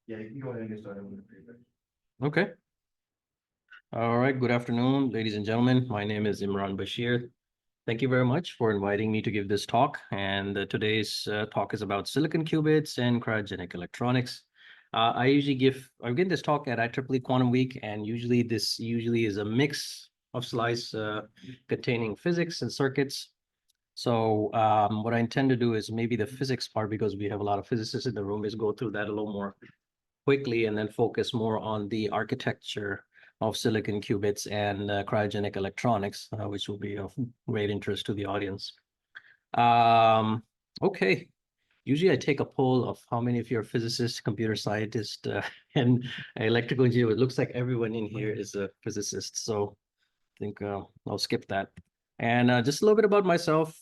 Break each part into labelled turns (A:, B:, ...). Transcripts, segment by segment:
A: Yeah, you can go ahead and get started with the feedback.
B: Okay. All right. Good afternoon, ladies and gentlemen. My name is Imran Bashir. Thank you very much for inviting me to give this talk. And today's talk is about silicon qubits and cryogenic electronics. I give this talk at IEEE Quantum Week, and this is a mix of slides containing physics and circuits. So what I intend to do is maybe the physics part, because we have a lot of physicists in the room, is go through that a little more quickly and then focus more on the architecture of silicon qubits and cryogenic electronics, which will be of great interest to the audience. Okay. Usually I take a poll of how many of you are physicists, computer scientists, and electrical engineer. It looks like everyone in here is a physicist. So I think I'll skip that. And just a little bit about myself.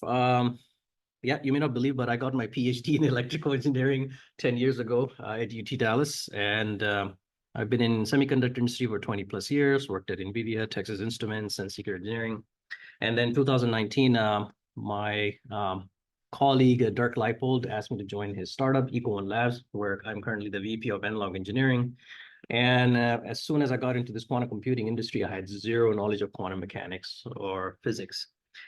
B: Yeah, you may not believe, but I got my PhD in electrical engineering 10 years ago at UT Dallas. And I've been in semiconductor industry for 20 plus years, worked at NVIDIA, Texas Instruments, Senseeker Engineering. And then 2019, my colleague, Dirk Leipold, asked me to join his startup, Equal1 Labs, where I'm currently the VP of Analog Engineering. And as soon as I got into this quantum computing industry, I had zero knowledge of quantum mechanics or physics.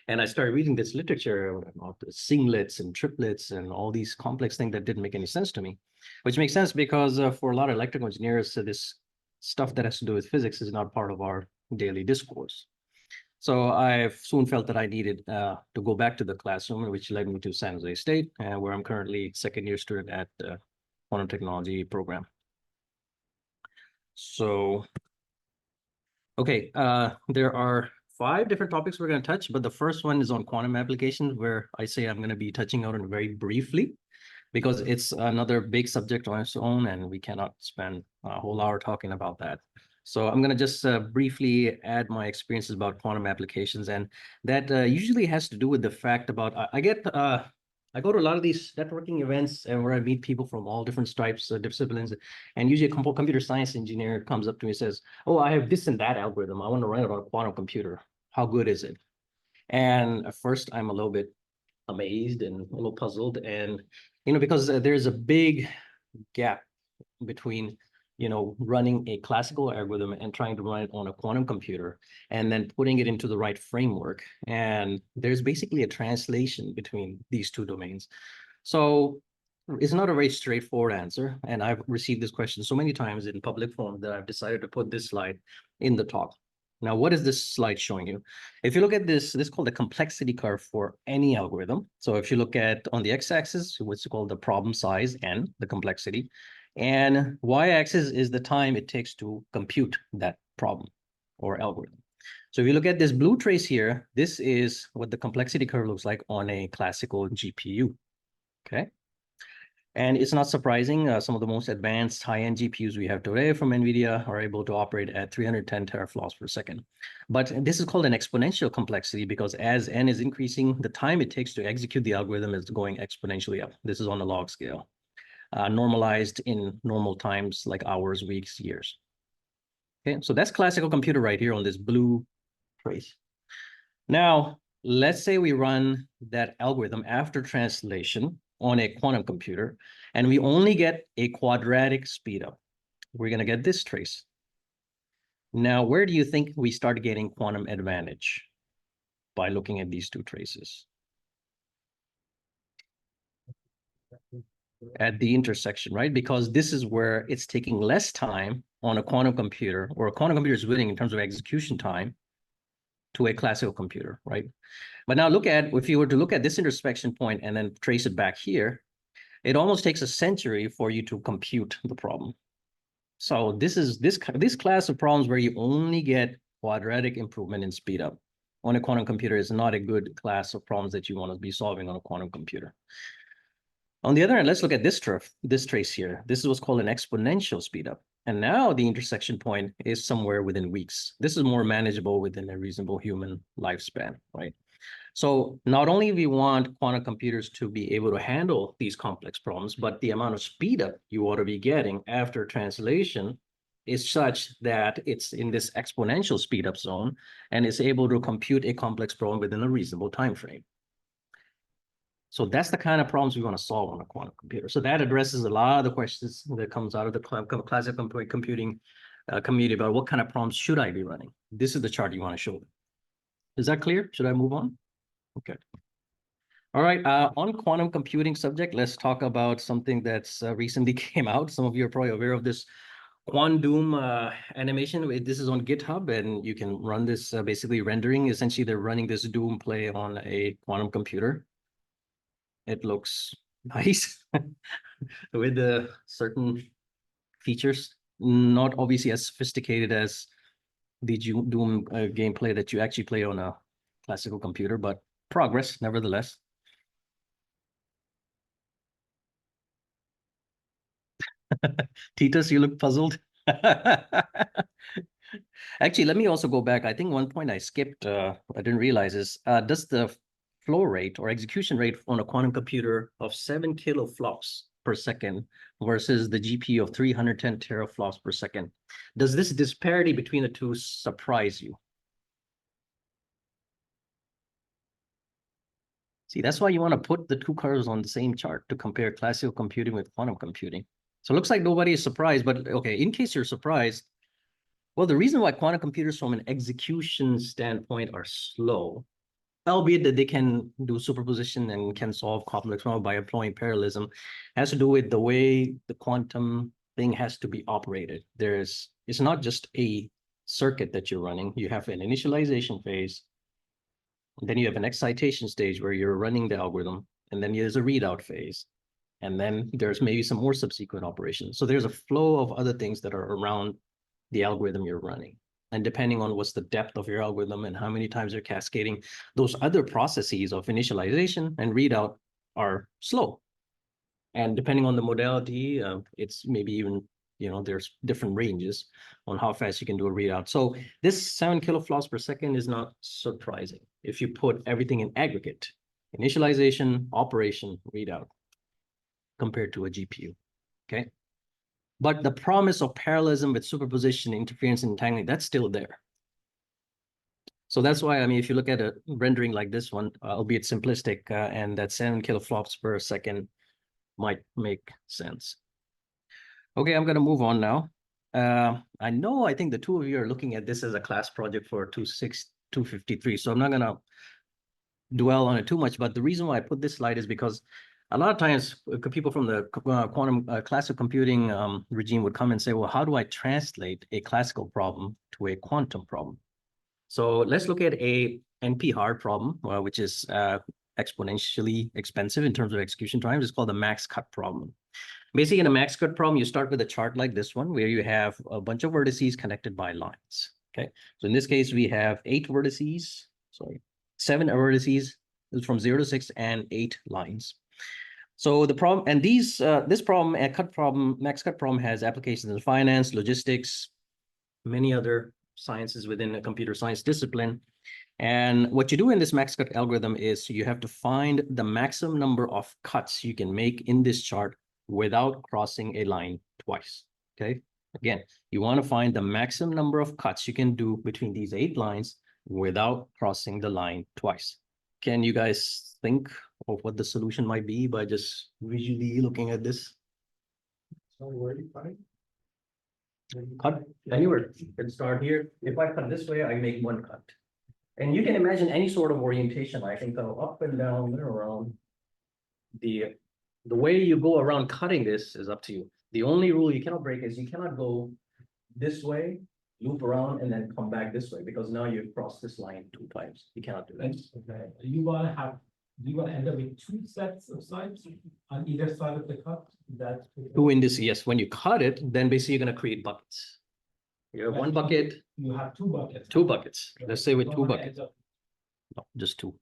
B: And I started reading this literature about the singlets and triplets and all these complex things that didn't make any sense to me, which makes sense because for a lot of electrical engineers, this stuff that has to do with physics is not part of our daily discourse. So I soon felt that I needed to go back to the classroom, which led me to San Jose State, where I'm currently second-year student at the quantum technology program. So, okay, there are 5 different topics we're going to touch, but the first one is on quantum applications, where I say I'm going to be touching on it very briefly, because it's another big subject on its own, and we cannot spend a whole hour talking about that. So I'm going to just briefly add my experiences about quantum applications, and that usually has to do with the fact about I go to a lot of these networking events and where I meet people from all different stripes, disciplines, and usually a computer science engineer comes up to me and says, "Oh, I have this and that algorithm. I want to run it on a quantum computer. How good is it?" And at first, I'm a little bit amazed and a little puzzled, and because there's a big gap between running a classical algorithm and trying to run it on a quantum computer and then putting it into the right framework. And there's basically a translation between these two domains. So it's not a very straightforward answer. And I've received this question so many times in public forum that I've decided to put this slide in the talk. Now, what is this slide showing you? If you look at this is called the complexity curve for any algorithm. So if you look at on the x-axis, what's called the problem size, n, the complexity, and y-axis is the time it takes to compute that problem or algorithm. So if you look at this blue trace here, this is what the complexity curve looks like on a classical GPU, okay? And it's not surprising, some of the most advanced high-end GPUs we have today from NVIDIA are able to operate at 310 teraflops per second. But this is called an exponential complexity because as n is increasing, the time it takes to execute the algorithm is going exponentially up. This is on a log scale, normalized in normal times like hours, weeks, years. Okay, so that's classical computer right here on this blue trace. Now, let's say we run that algorithm after translation on a quantum computer, and we only get a quadratic speedup. We're going to get this trace. Now, where do you think we start getting quantum advantage by looking at these two traces? At the intersection, right? Because this is where it's taking less time on a quantum computer, or a quantum computer is winning in terms of execution time to a classical computer, right? But now if you were to look at this intersection point and then trace it back here, it almost takes a century for you to compute the problem. So this class of problems where you only get quadratic improvement in speed up on a quantum computer is not a good class of problems that you want to be solving on a quantum computer. On the other hand, let's look at this trace here. This is what's called an exponential speedup. And now the intersection point is somewhere within weeks. This is more manageable within a reasonable human lifespan, right? So not only we want quantum computers to be able to handle these complex problems, but the amount of speedup you ought to be getting after translation is such that it's in this exponential speedup zone and is able to compute a complex problem within a reasonable time frame. So that's the kind of problems we want to solve on a quantum computer. So that addresses a lot of the questions that comes out of the classical computing community about what kind of problems should I be running. This is the chart you want to show. Is that clear? Should I move on? Okay. All right, on quantum computing subject, let's talk about something that's recently came out. Some of you are probably aware of this Quandoom animation. This is on GitHub, and you can run this basically rendering. Essentially, they're running this Doom play on a quantum computer. It looks nice with the certain features, not obviously as sophisticated as the Doom gameplay that you actually play on a classical computer, but progress nevertheless. Titus, you look puzzled. Actually, let me also go back. I think one point I skipped, I didn't realize is, does the flow rate or execution rate on a quantum computer of 7 kiloflops per second versus the GPU of 310 teraflops per second, does this disparity between the two surprise you? See, that's why you want to put the two curves on the same chart to compare classical computing with quantum computing. So it looks like nobody is surprised, but okay, in case you're surprised, well, the reason why quantum computers from an execution standpoint are slow, albeit that they can do superposition and can solve complex problems by employing parallelism, has to do with the way the quantum thing has to be operated. It's not just a circuit that you're running. You have an initialization phase, then you have an excitation stage where you're running the algorithm, and then there's a readout phase. And then there's maybe some more subsequent operations. So there's a flow of other things that are around the algorithm you're running. And depending on what's the depth of your algorithm and how many times you're cascading, those other processes of initialization and readout are slow. And depending on the modality, it's maybe even, there's different ranges on how fast you can do a readout. So this 7 kiloflops per second is not surprising if you put everything in aggregate, initialization, operation, readout, compared to a GPU, okay? But the promise of parallelism with superposition, interference, and entangling, that's still there. So that's why, if you look at a rendering like this one, albeit simplistic, and that 7 kiloflops per second might make sense. Okay, I'm gonna move on now. I think the two of you are looking at this as a class project for 253, so I'm not gonna dwell on it too much, but the reason why I put this slide is because a lot of times people from the quantum classical computing regime would come and say, well, how do I translate a classical problem to a quantum problem? So let's look at a NP hard problem, which is exponentially expensive in terms of execution time. It's called the max cut problem. Basically, in a max cut problem, you start with a chart like this one, where you have a bunch of vertices connected by lines. Okay, so in this case, we have 7 vertices from 0 to 6 and 8 lines. So the problem, and this problem, max cut problem, has applications in finance, logistics, many other sciences within a computer science discipline. And what you do in this max cut algorithm is you have to find the maximum number of cuts you can make in this chart without crossing a line twice. Okay. Again, you want to find the maximum number of cuts you can do between these 8 lines without crossing the line twice. Can you guys think of what the solution might be by just visually looking at this?
A: So where do you find?
B: Cut anywhere. Can start here. If I cut this way, I make 1 cut. And you can imagine any sort of orientation. I can go up and down and around. The way you go around cutting this is up to you. The only rule you cannot break is you cannot go this way, loop around, and then come back this way, because now you've crossed this line 2 times. You cannot do that.
C: Okay, do you want to end up with 2 sets of sides on either side of the cut? That's
B: 2 in this, yes. When you cut it, then basically you're going to create buckets. You have 1 bucket.
C: You have 2 buckets.
B: 2 buckets. Let's say with 2 buckets. No, just 2.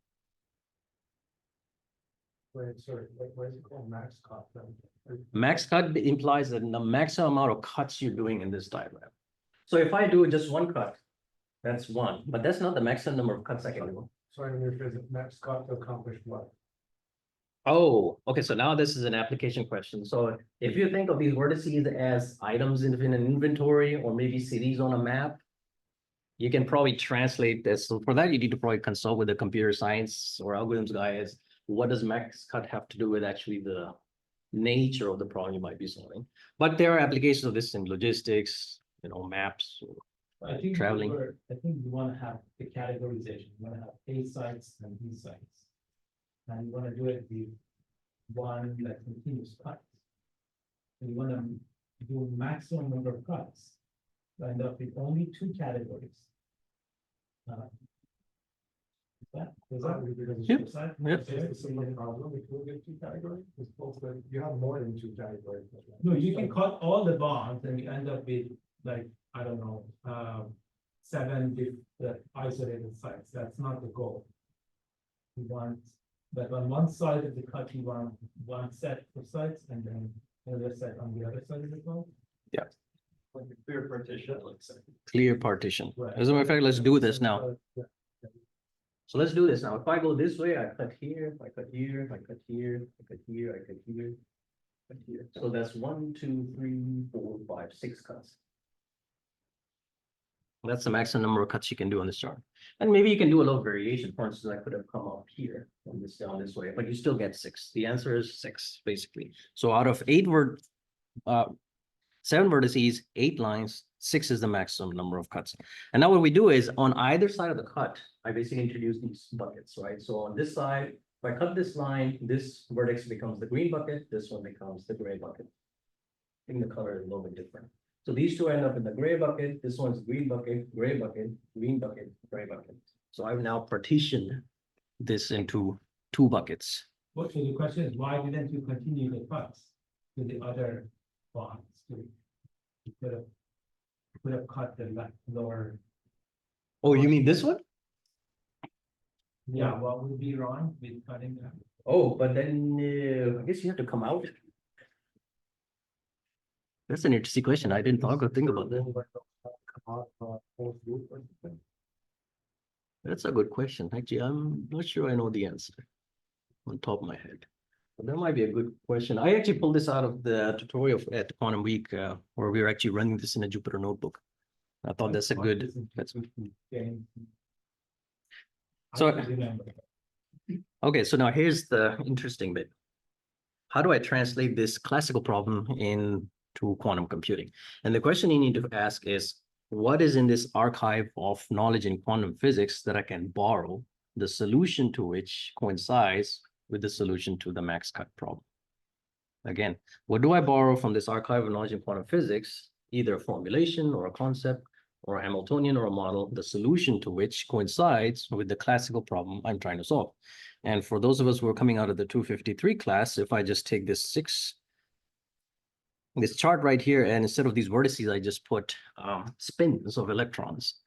A: Wait, sorry, what is it called? Max cut then?
B: Max cut implies that the maximum amount of cuts you're doing in this diagram. So if I do just 1 cut, that's 1, but that's not the maximum number of cuts I can do.
A: Sorry, I'm rephrasing. Max cut to accomplish what?
B: Oh, okay. So now this is an application question. So if you think of these vertices as items in an inventory, or maybe cities on a map, you can probably translate this. So for that, you need to probably consult with a computer science or algorithms guy, as what does max cut have to do with actually the nature of the problem you might be solving? But there are applications of this in logistics, maps.
C: I think
B: Traveling.
C: I think you want to have the categorization. You want to have A sites and B sites. And you want to do it with one like continuous cut. And you want to do maximum number of cuts. You end up with only two categories. Is that
B: Yep.
C: side?
B: Yep.
C: Okay.
A: It's a similar problem, if you get two categories, it's both that you have more than two categories.
C: No, you can cut all the bonds and you end up with like, I don't know, 7 isolated sites. That's not the goal. You want, but on one side of the cut, you want one set of sites and then another set on the other side of the cut.
A: Like a clear partition, let's say.
B: Clear partition.
C: Right.
B: As a matter of fact, let's do this now.
A: Yeah.
B: So let's do this now. If I go this way, I cut here, I cut here, I cut here, I cut here, I cut here, cut here. So that's 1, 2, 3, 4, 5, 6 cuts. That's the maximum number of cuts you can do on this chart. And maybe you can do a little variation. For instance, I could have come up here and this down this way, but you still get 6. The answer is 6, basically. So out of 7 vertices, 8 lines, 6 is the maximum number of cuts. And now what we do is on either side of the cut, I basically introduce these buckets, right? So on this side, if I cut this line, this vertex becomes the green bucket, this one becomes the gray bucket. I think the color is a little bit different. So these two end up in the gray bucket, this one's green bucket, gray bucket, green bucket, gray bucket. So I've now partitioned this into 2 buckets.
C: Well, so the question is, why didn't you continue the cuts to the other bonds? You could have cut the lower.
B: Oh, you mean this one?
C: Yeah, what would be wrong with cutting that?
B: Oh, but then I guess you have to come out. That's an interesting question. I didn't think about that. That's a good question. Actually, I'm not sure I know the answer on top of my head. But that might be a good question. I actually pulled this out of the tutorial at Quantum Week, where we were actually running this in a Jupyter notebook. I thought that's a good. So, okay, so now here's the interesting bit. How do I translate this classical problem into quantum computing? And the question you need to ask is, what is in this archive of knowledge in quantum physics that I can borrow, the solution to which coincides with the solution to the max cut problem? Again, what do I borrow from this archive of knowledge in quantum physics? Either a formulation or a concept or a Hamiltonian or a model, the solution to which coincides with the classical problem I'm trying to solve. And for those of us who are coming out of the 253 class, if I just take this chart right here, and instead of these vertices, I just put spins of electrons.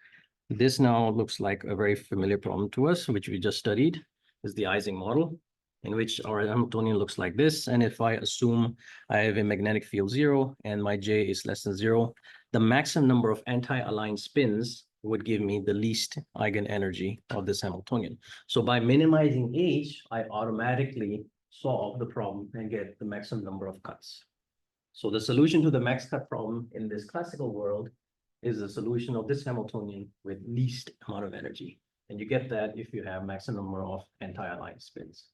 B: This now looks like a very familiar problem to us, which we just studied, is the Ising model, in which our Hamiltonian looks like this. And if I assume I have a magnetic field 0 and my J is less than 0, the maximum number of anti-aligned spins would give me the least eigenenergy of this Hamiltonian. So by minimizing H, I automatically solve the problem and get the maximum number of cuts. So the solution to the max cut problem in this classical world is the solution of this Hamiltonian with least amount of energy. And you get that if you have maximum number of anti-aligned spins.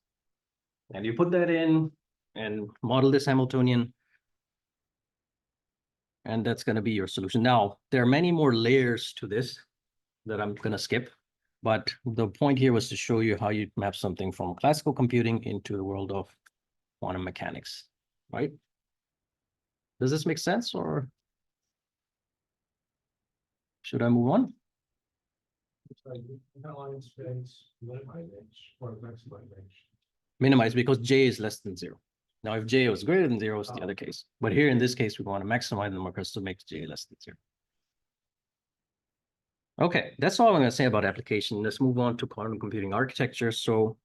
B: And you put that in and model this Hamiltonian, and that's going to be your solution. Now, there are many more layers to this that I'm going to skip, but the point here was to show you how you map something from classical computing into the world of quantum mechanics, right? Does this make sense, or should I move on? Minimize because J is less than 0. Now, if J was greater than 0, it's the other case. But here in this case, we want to maximize the markers to make J less than 0. Okay, that's all I'm going to say about application. Let's move on to quantum computing architecture. So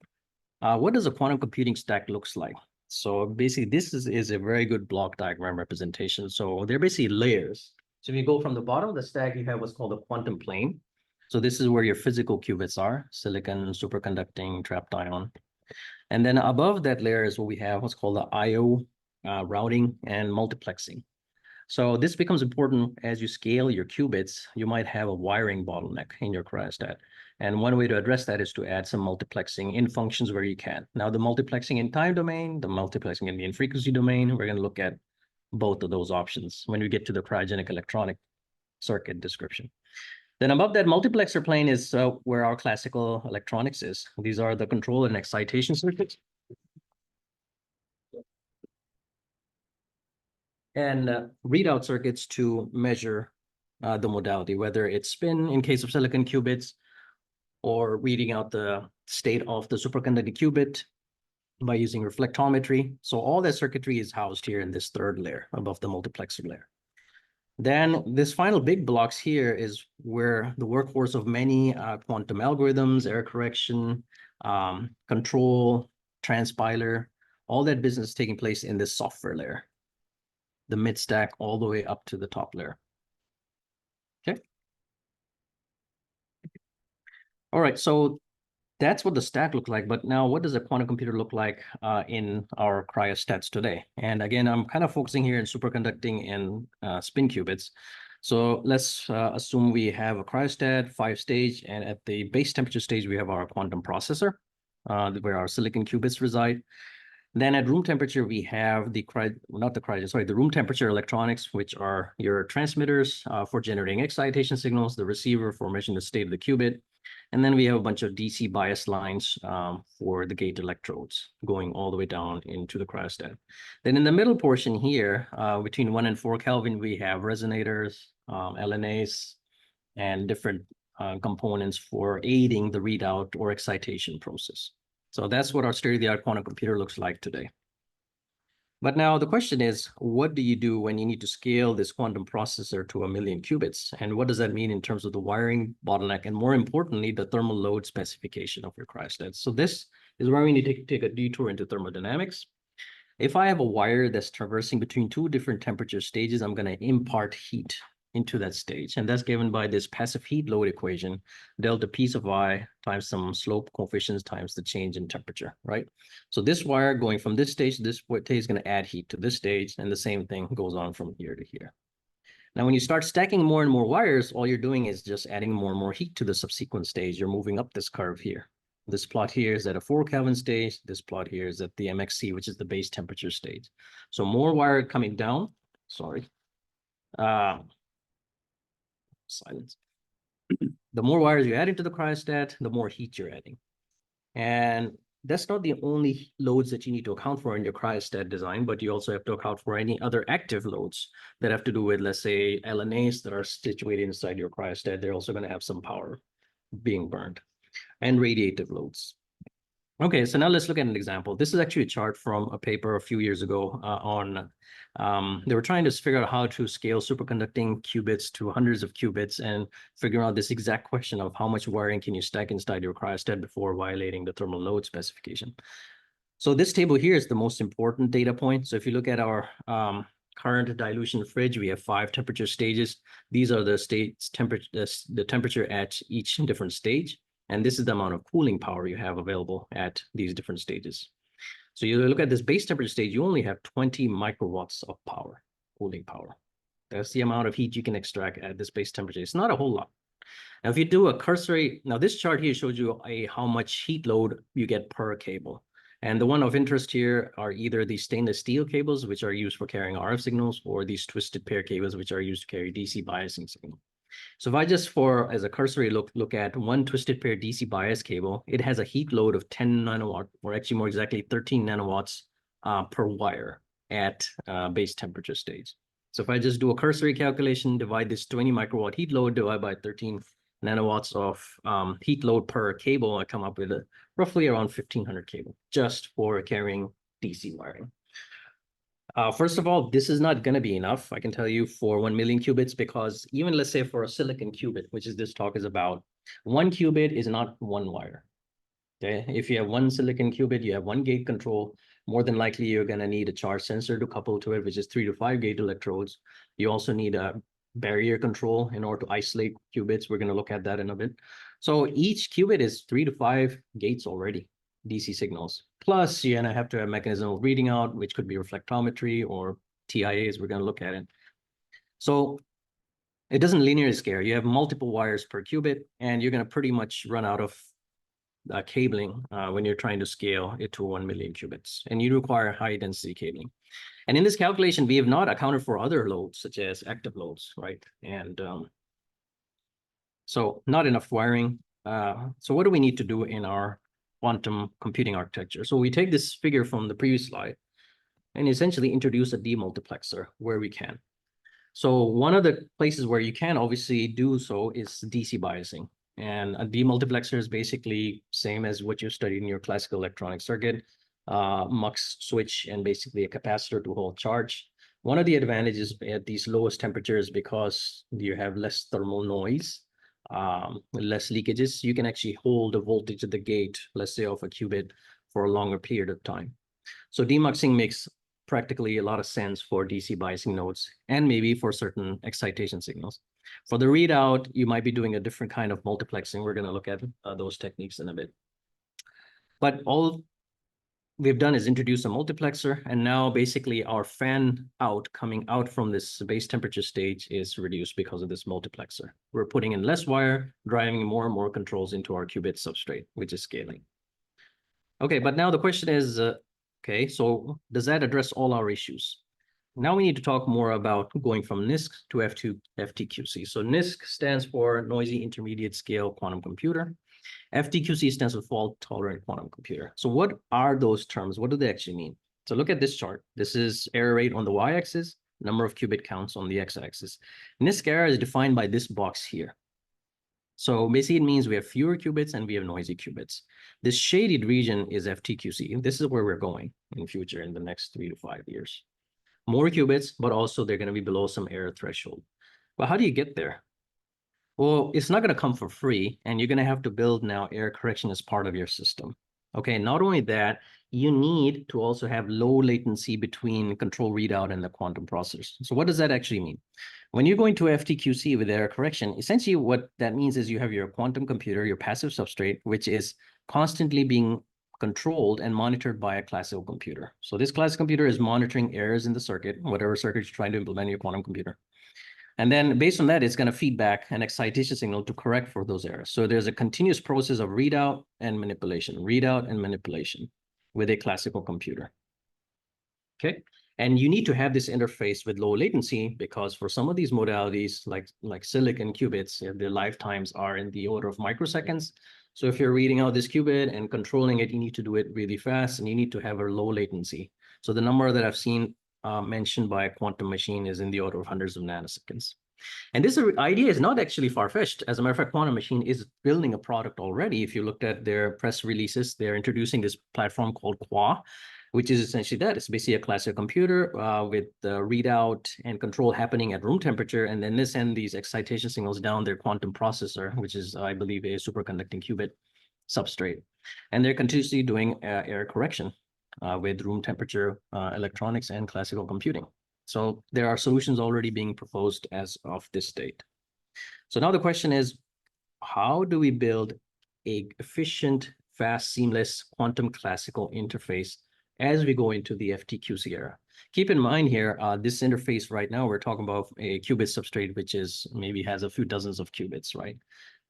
B: what does a quantum computing stack looks like? So basically, this is a very good block diagram representation. So they're basically layers. So if you go from the bottom of the stack, you have what's called a quantum plane. So this is where your physical qubits are: silicon, superconducting, trapped ion. And then above that layer is what we have, what's called the I/O routing and multiplexing. So this becomes important as you scale your qubits. You might have a wiring bottleneck in your cryostat. And one way to address that is to add some multiplexing in functions where you can. Now, the multiplexing in time domain, the multiplexing in the in-frequency domain, we're going to look at both of those options when we get to the cryogenic electronic circuit description. Then above that multiplexer plane is where our classical electronics is. These are the control and excitation circuits. And readout circuits to measure the modality, whether it's spin in case of silicon qubits, or reading out the state of the superconducting qubit by using reflectometry. So all that circuitry is housed here in this third layer above the multiplexer layer. Then this final big blocks here is where the workhorse of many quantum algorithms, error correction, control, transpiler, all that business is taking place in this software layer, the mid stack all the way up to the top layer. Okay. All right, so that's what the stack looked like. But now what does a quantum computer look like in our cryostats today? And again, I'm kind of focusing here in superconducting and spin qubits. So let's assume we have a cryostat, 5-stage, and at the base temperature stage, we have our quantum processor, where our silicon qubits reside. Then at room temperature, we have the room temperature electronics, which are your transmitters for generating excitation signals, the receiver for measuring the state of the qubit. And then we have a bunch of DC bias lines for the gate electrodes going all the way down into the cryostat. Then in the middle portion here, between 1 and 4 Kelvin, we have resonators, LNAs, and different components for aiding the readout or excitation process. So that's what our state-of-the-art quantum computer looks like today. But now the question is, what do you do when you need to scale this quantum processor to 1 million qubits? And what does that mean in terms of the wiring bottleneck? And more importantly, the thermal load specification of your cryostats. So this is where we need to take a detour into thermodynamics. If I have a wire that's traversing between 2 different temperature stages, I'm going to impart heat into that stage. And that's given by this passive heat load equation, delta P sub I times some slope coefficients times the change in temperature, right? So this wire going from this stage to this stage is going to add heat to this stage, and the same thing goes on from here to here. Now, when you start stacking more and more wires, all you're doing is just adding more and more heat to the subsequent stage. You're moving up this curve here. This plot here is at a 4 Kelvin stage. This plot here is at the MXC, which is the base temperature stage. So more wire coming down, sorry. Silence. The more wires you add into the cryostat, the more heat you're adding. And that's not the only loads that you need to account for in your cryostat design, but you also have to account for any other active loads that have to do with, let's say, LNAs that are situated inside your cryostat. They're also going to have some power being burned, and radiative loads. Okay, so now let's look at an example. This is actually a chart from a paper a few years ago they were trying to figure out how to scale superconducting qubits to hundreds of qubits and figure out this exact question of how much wiring can you stack inside your cryostat before violating the thermal load specification. So this table here is the most important data point. So if you look at our current dilution fridge, we have 5 temperature stages. These are the the temperature at each different stage. And this is the amount of cooling power you have available at these different stages. So you look at this base temperature stage, you only have 20 microwatts of power, cooling power. That's the amount of heat you can extract at this base temperature. It's not a whole lot. Now, if you do a cursory, now this chart here shows you how much heat load you get per cable. And the one of interest here are either these stainless steel cables, which are used for carrying RF signals, or these twisted pair cables, which are used to carry DC biasing signal. So if I just as a cursory look at one twisted pair DC bias cable, it has a heat load of 10 nanowatt, or actually more exactly 13 nanowatts per wire at base temperature stage. So if I just do a cursory calculation, divide this 20 microwatt heat load, divide by 13 nanowatts of heat load per cable, I come up with roughly around 1,500 cable just for carrying DC wiring. First of all, this is not going to be enough, I can tell you, for 1 million qubits, because even let's say for a silicon qubit, which is this talk is about, 1 qubit is not 1 wire. Okay, if you have 1 silicon qubit, you have 1 gate control. More than likely, you're going to need a charge sensor to couple to it, which is 3 to 5 gate electrodes. You also need a barrier control in order to isolate qubits. We're going to look at that in a bit. So each qubit is 3 to 5 gates already, DC signals. Plus, you're going to have to have a mechanism of reading out, which could be reflectometry or TIAs. We're going to look at it. So it doesn't linearly scale. You have multiple wires per qubit, and you're going to pretty much run out of cabling when you're trying to scale it to 1 million qubits, and you require high density cabling. And in this calculation, we have not accounted for other loads, such as active loads, right? And so not enough wiring. So what do we need to do in our quantum computing architecture? So we take this figure from the previous slide and essentially introduce a demultiplexer where we can. So one of the places where you can obviously do so is DC biasing. And a demultiplexer is basically same as what you studied in your classical electronic circuit, mux switch, and basically a capacitor to hold charge. One of the advantages at these lowest temperatures, because you have less thermal noise, less leakages, you can actually hold the voltage at the gate, let's say of a qubit, for a longer period of time. So demuxing makes practically a lot of sense for DC biasing nodes and maybe for certain excitation signals. For the readout, you might be doing a different kind of multiplexing. We're going to look at those techniques in a bit. But all we've done is introduce a multiplexer, and now basically our fan out coming out from this base temperature stage is reduced because of this multiplexer. We're putting in less wire, driving more and more controls into our qubit substrate, which is scaling. Okay, but now the question is, okay, so does that address all our issues? Now we need to talk more about going from NISQ to FTQC. So NISQ stands for Noisy Intermediate Scale Quantum Computer. FTQC stands for Fault Tolerant Quantum Computer. So what are those terms? What do they actually mean? So look at this chart. This is error rate on the y-axis, number of qubit counts on the x-axis. NISQ error is defined by this box here. So basically it means we have fewer qubits and we have noisy qubits. This shaded region is FTQC. This is where we're going in future in the next 3 to 5 years. More qubits, but also they're going to be below some error threshold. But how do you get there? Well, it's not going to come for free, and you're going to have to build now error correction as part of your system. Okay, not only that, you need to also have low latency between control readout and the quantum processors. So what does that actually mean? When you're going to FTQC with error correction, essentially what that means is you have your quantum computer, your passive substrate, which is constantly being controlled and monitored by a classical computer. So this classical computer is monitoring errors in the circuit, whatever circuit you're trying to implement in your quantum computer. And then based on that, it's going to feed back an excitation signal to correct for those errors. So there's a continuous process of readout and manipulation with a classical computer. Okay. And you need to have this interface with low latency, because for some of these modalities, like silicon qubits, their lifetimes are in the order of microseconds. So if you're reading out this qubit and controlling it, you need to do it really fast, and you need to have a low latency. So the number that I've seen mentioned by a quantum machine is in the order of hundreds of nanoseconds. And this idea is not actually far-fetched. As a matter of fact, Quantum Machine is building a product already. If you looked at their press releases, they're introducing this platform called QUA, which is essentially that. It's basically a classical computer with the readout and control happening at room temperature, and then they send these excitation signals down their quantum processor, which is, I believe, a superconducting qubit substrate. And they're continuously doing error correction with room temperature electronics and classical computing. So there are solutions already being proposed as of this date. So now the question is, how do we build an efficient, fast, seamless quantum classical interface as we go into the FTQC era? Keep in mind here, this interface right now, we're talking about a qubit substrate, which is maybe has a few dozens of qubits, right?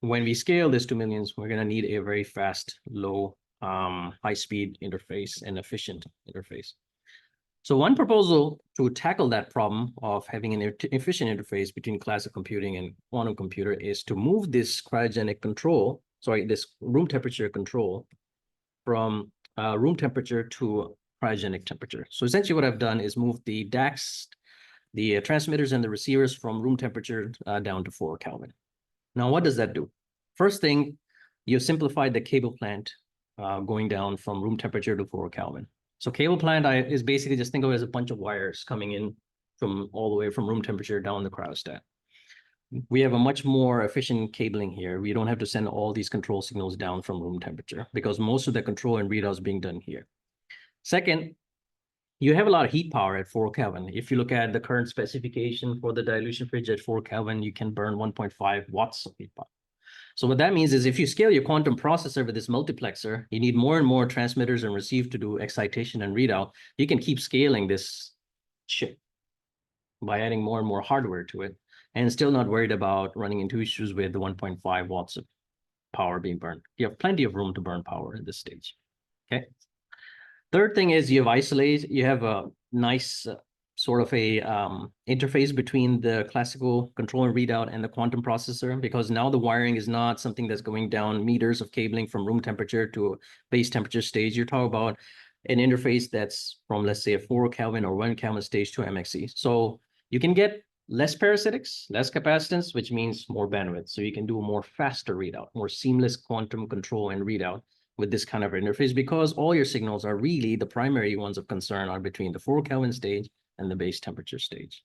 B: When we scale this to millions, we're going to need a very fast, low, high-speed interface and efficient interface. So one proposal to tackle that problem of having an efficient interface between classical computing and quantum computer is to move this cryogenic control, this room temperature control from room temperature to cryogenic temperature. So essentially what I've done is move the DACs, the transmitters and the receivers from room temperature down to 4 Kelvin. Now, what does that do? First thing, you simplified the cable plant going down from room temperature to 4 Kelvin. So cable plant is basically, just think of it as a bunch of wires coming in from all the way from room temperature down the cryostat. We have a much more efficient cabling here. We don't have to send all these control signals down from room temperature because most of the control and readout is being done here. Second, you have a lot of heat power at 4 Kelvin. If you look at the current specification for the dilution fridge at 4 Kelvin, you can burn 1.5 watts of heat power. So what that means is if you scale your quantum processor with this multiplexer, you need more and more transmitters and receive to do excitation and readout. You can keep scaling this chip. by adding more and more hardware to it, and still not worried about running into issues with the 1.5 watts of power being burned. You have plenty of room to burn power at this stage. Okay. Third thing is you have isolate. You have a nice sort of a interface between the classical control and readout and the quantum processor, because now the wiring is not something that's going down meters of cabling from room temperature to a base temperature stage. You're talking about an interface that's from, let's say, a 4 Kelvin or 1 Kelvin stage to MXE. So you can get less parasitics, less capacitance, which means more bandwidth. So you can do a more faster readout, more seamless quantum control and readout with this kind of interface, because all your signals are really, the primary ones of concern are between the 4 Kelvin stage and the base temperature stage.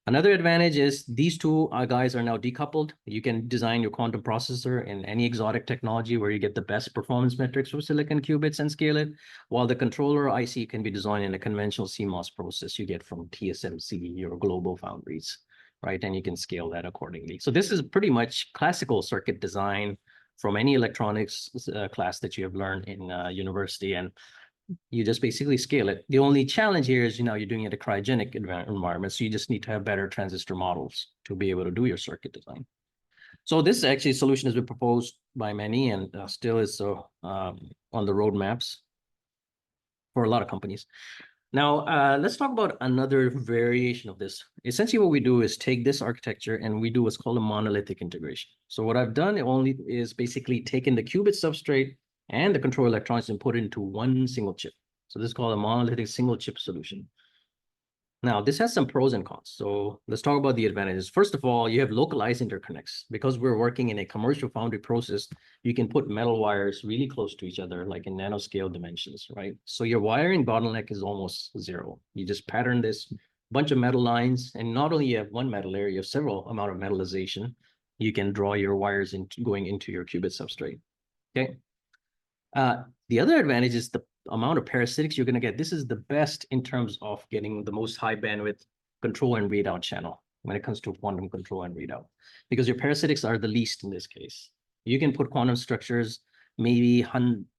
B: Another advantage is these two guys are now decoupled. You can design your quantum processor in any exotic technology where you get the best performance metrics for silicon qubits and scale it, while the controller IC can be designed in a conventional CMOS process you get from TSMC or Global Foundries, right? And you can scale that accordingly. So this is pretty much classical circuit design from any electronics class that you have learned in university, and you just basically scale it. The only challenge here is, you're doing it in a cryogenic environment, so you just need to have better transistor models to be able to do your circuit design. So this actually solution has been proposed by many and still is on the roadmaps for a lot of companies. Now, let's talk about another variation of this. Essentially, what we do is take this architecture and we do what's called a monolithic integration. So what I've done only is basically taken the qubit substrate and the control electronics and put it into one single chip. So this is called a monolithic single chip solution. Now, this has some pros and cons. So let's talk about the advantages. First of all, you have localized interconnects. Because we're working in a commercial foundry process, you can put metal wires really close to each other, like in nanoscale dimensions, right? So your wiring bottleneck is almost zero. You just pattern this bunch of metal lines, and not only you have one metal layer, you have several amount of metallization. You can draw your wires going into your qubit substrate, okay? The other advantage is the amount of parasitics you're going to get. This is the best in terms of getting the most high bandwidth control and readout channel when it comes to quantum control and readout, because your parasitics are the least in this case. You can put quantum structures maybe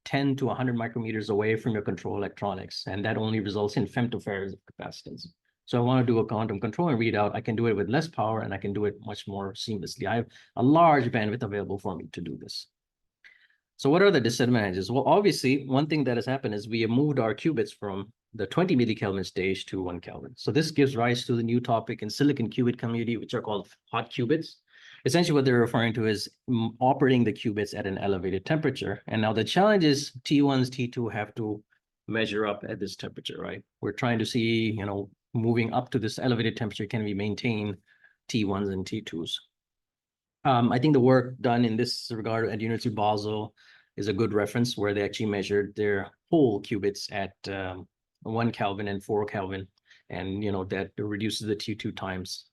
B: 10 to 100 micrometers away from your control electronics, and that only results in femtofarads of capacitance. So I want to do a quantum control and readout. I can do it with less power, and I can do it much more seamlessly. I have a large bandwidth available for me to do this. So what are the disadvantages? Well, obviously, one thing that has happened is we have moved our qubits from the 20 millikelvin stage to 1 Kelvin. So this gives rise to the new topic in silicon qubit community, which are called hot qubits. Essentially, what they're referring to is operating the qubits at an elevated temperature. And now the challenge is T1s, T2 have to measure up at this temperature, right? We're trying to see, moving up to this elevated temperature, can we maintain T1s and T2s? I think the work done in this regard at University of Basel is a good reference, where they actually measured their whole qubits at 1 Kelvin and 4 Kelvin, and that reduces the T2 times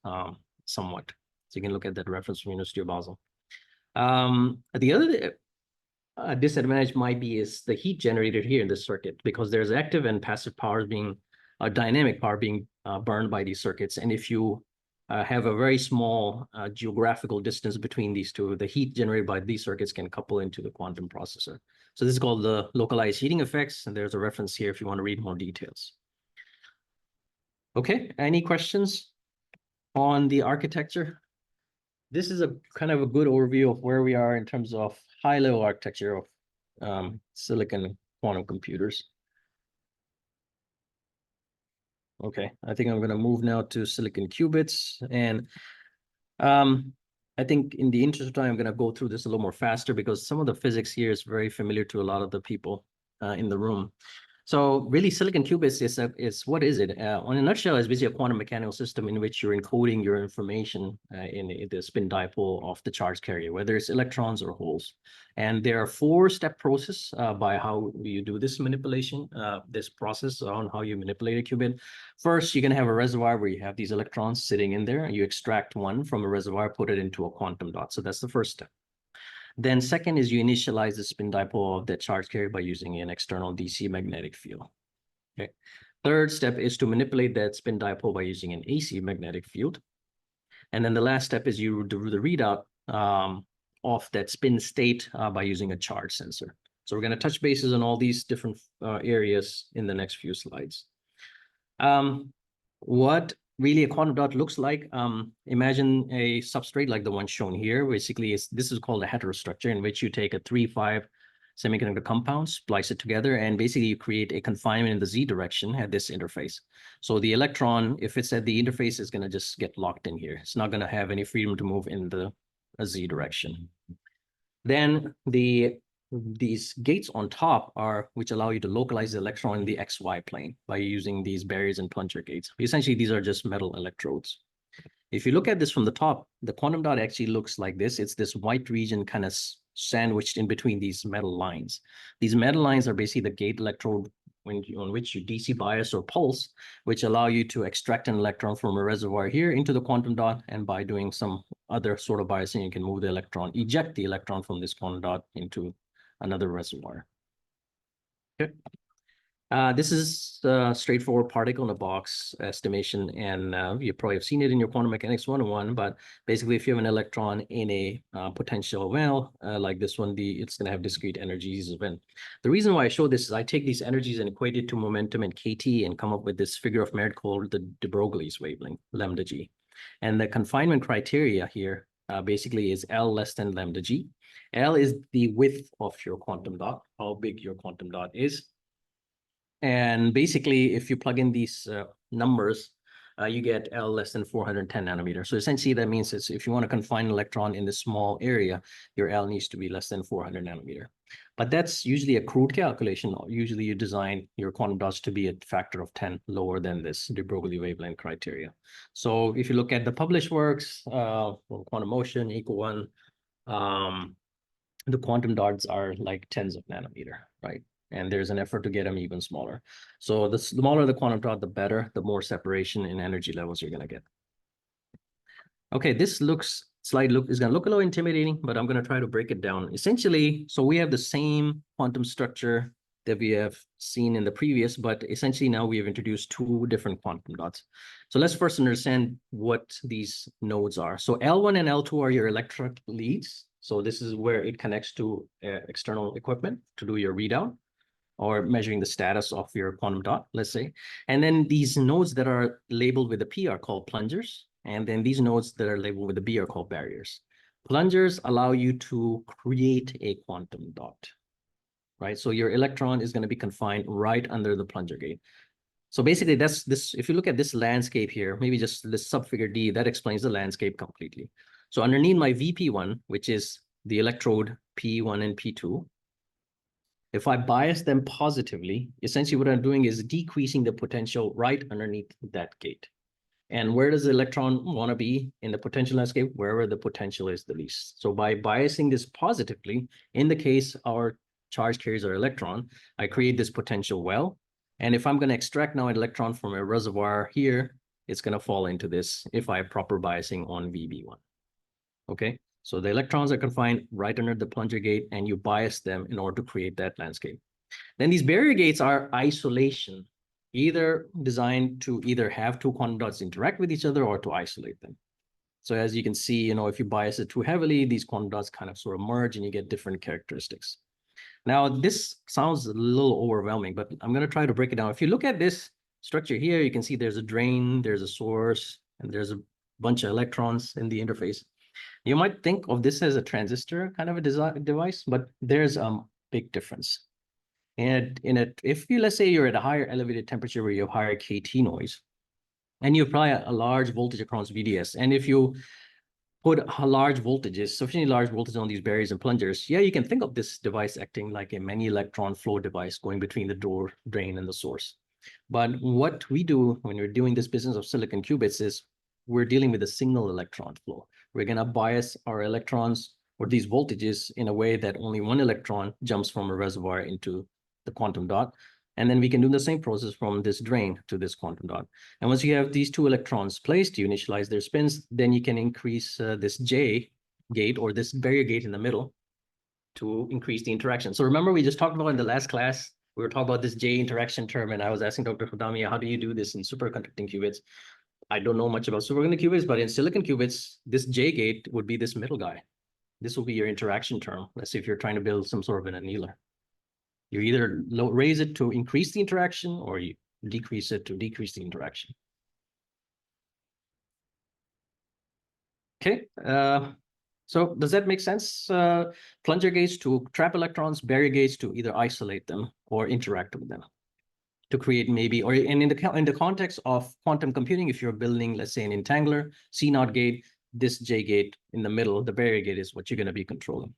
B: somewhat. So you can look at that reference from University of Basel. The other disadvantage might be is the heat generated here in this circuit, because there's active and passive power being dynamic power being burned by these circuits, and if you have a very small geographical distance between these two, the heat generated by these circuits can couple into the quantum processor. So this is called the localized heating effects, and there's a reference here if you want to read more details. Okay, any questions on the architecture? This is a kind of a good overview of where we are in terms of high-level architecture of silicon quantum computers. Okay, I think I'm going to move now to silicon qubits. And I think in the interest of time, I'm going to go through this a little more faster, because some of the physics here is very familiar to a lot of the people in the room. So really, silicon qubits is what is it? In a nutshell, it's basically a quantum mechanical system in which you're encoding your information in the spin dipole of the charge carrier, whether it's electrons or holes. And there are 4-step process by how you do this manipulation, this process on how you manipulate a qubit. First, you're going to have a reservoir where you have these electrons sitting in there, and you extract one from a reservoir, put it into a quantum dot. So that's the first step. Then second is you initialize the spin dipole of that charge carrier by using an external DC magnetic field. Okay. Third step is to manipulate that spin dipole by using an AC magnetic field. And then the last step is you do the readout of that spin state by using a charge sensor. So we're going to touch bases on all these different areas in the next few slides. What really a quantum dot looks like, imagine a substrate like the one shown here. Basically, this is called a heterostructure, in which you take a 3,5 semiconductor compound, splice it together, and basically you create a confinement in the Z direction at this interface. So the electron, if it's at the interface, is going to just get locked in here. It's not going to have any freedom to move in the Z direction. Then these gates on top are, which allow you to localize the electron in the XY plane by using these barriers and plunger gates. Essentially, these are just metal electrodes. If you look at this from the top, the quantum dot actually looks like this. It's this white region kind of sandwiched in between these metal lines. These metal lines are basically the gate electrode on which you DC bias or pulse, which allow you to extract an electron from a reservoir here into the quantum dot. And by doing some other sort of biasing, you can move the electron, eject the electron from this quantum dot into another reservoir. Okay. This is straightforward particle in a box estimation, and you probably have seen it in your quantum mechanics 101, but basically if you have an electron in a potential well, like this one, it's going to have discrete energies as well. The reason why I show this is I take these energies and equate it to momentum and KT and come up with this figure of merit called the de Broglie's wavelength, lambda G. And the confinement criteria here basically is L less than lambda G. L is the width of your quantum dot, how big your quantum dot is. And basically, if you plug in these numbers, you get L less than 410 nanometers. So essentially, that means it's, if you want to confine an electron in this small area, your L needs to be less than 400 nanometer. But that's usually a crude calculation. Usually, you design your quantum dots to be a factor of 10 lower than this de Broglie wavelength criteria. So if you look at the published works, quantum motion, Equal1, the quantum dots are like tens of nanometer, right? And there's an effort to get them even smaller. So the smaller the quantum dot, the better, the more separation in energy levels you're going to get. Okay, this slide is going to look a little intimidating, but I'm going to try to break it down. Essentially, so we have the same quantum structure that we have seen in the previous, but essentially now we have introduced two different quantum dots. So let's first understand what these nodes are. So L1 and L2 are your electric leads. So this is where it connects to external equipment to do your readout or measuring the status of your quantum dot, let's say. And then these nodes that are labeled with a P are called plungers. And then these nodes that are labeled with a B are called barriers. Plungers allow you to create a quantum dot, right? So your electron is going to be confined right under the plunger gate. So basically that's this, if you look at this landscape here, maybe just this subfigure D, that explains the landscape completely. So underneath my VP1, which is the electrode P1 and P2, if I bias them positively, essentially what I'm doing is decreasing the potential right underneath that gate. And where does the electron want to be in the potential landscape? Wherever the potential is the least. So by biasing this positively, in the case our charge carries our electron, I create this potential well. And if I'm going to extract now an electron from a reservoir here, it's going to fall into this if I have proper biasing on VB1. Okay, so the electrons are confined right under the plunger gate, and you bias them in order to create that landscape. Then these barrier gates are isolation, either designed to either have two quantum dots interact with each other or to isolate them. So as you can see, if you bias it too heavily, these quantum dots kind of sort of merge and you get different characteristics. Now, this sounds a little overwhelming, but I'm going to try to break it down. If you look at this structure here, you can see there's a drain, there's a source, and there's a bunch of electrons in the interface. You might think of this as a transistor kind of a device, but there's a big difference. And if you, let's say you're at a higher elevated temperature where you have higher KT noise, and you apply a large voltage across VDS, and if you put large voltages, sufficiently large voltage on these barriers and plungers, yeah, you can think of this device acting like a many electron flow device going between the door, drain, and the source. But what we do when we're doing this business of silicon qubits is we're dealing with a single electron flow. We're going to bias our electrons or these voltages in a way that only one electron jumps from a reservoir into the quantum dot. And then we can do the same process from this drain to this quantum dot. And once you have these two electrons placed, you initialize their spins, then you can increase this J gate or this barrier gate in the middle to increase the interaction. So remember, we just talked about in the last class, we were talking about this J interaction term, and I was asking Dr. Khodami, how do you do this in superconducting qubits? I don't know much about superconducting qubits, but in silicon qubits, this J gate would be this middle guy. This will be your interaction term. Let's say if you're trying to build some sort of an annealer. You either raise it to increase the interaction or you decrease it to decrease the interaction. Okay, so does that make sense? Plunger gates to trap electrons, barrier gates to either isolate them or interact with them to create maybe, or and in the context of quantum computing, if you're building, let's say, an entangler, C0 gate, this J gate in the middle, the barrier gate is what you're going to be controlling.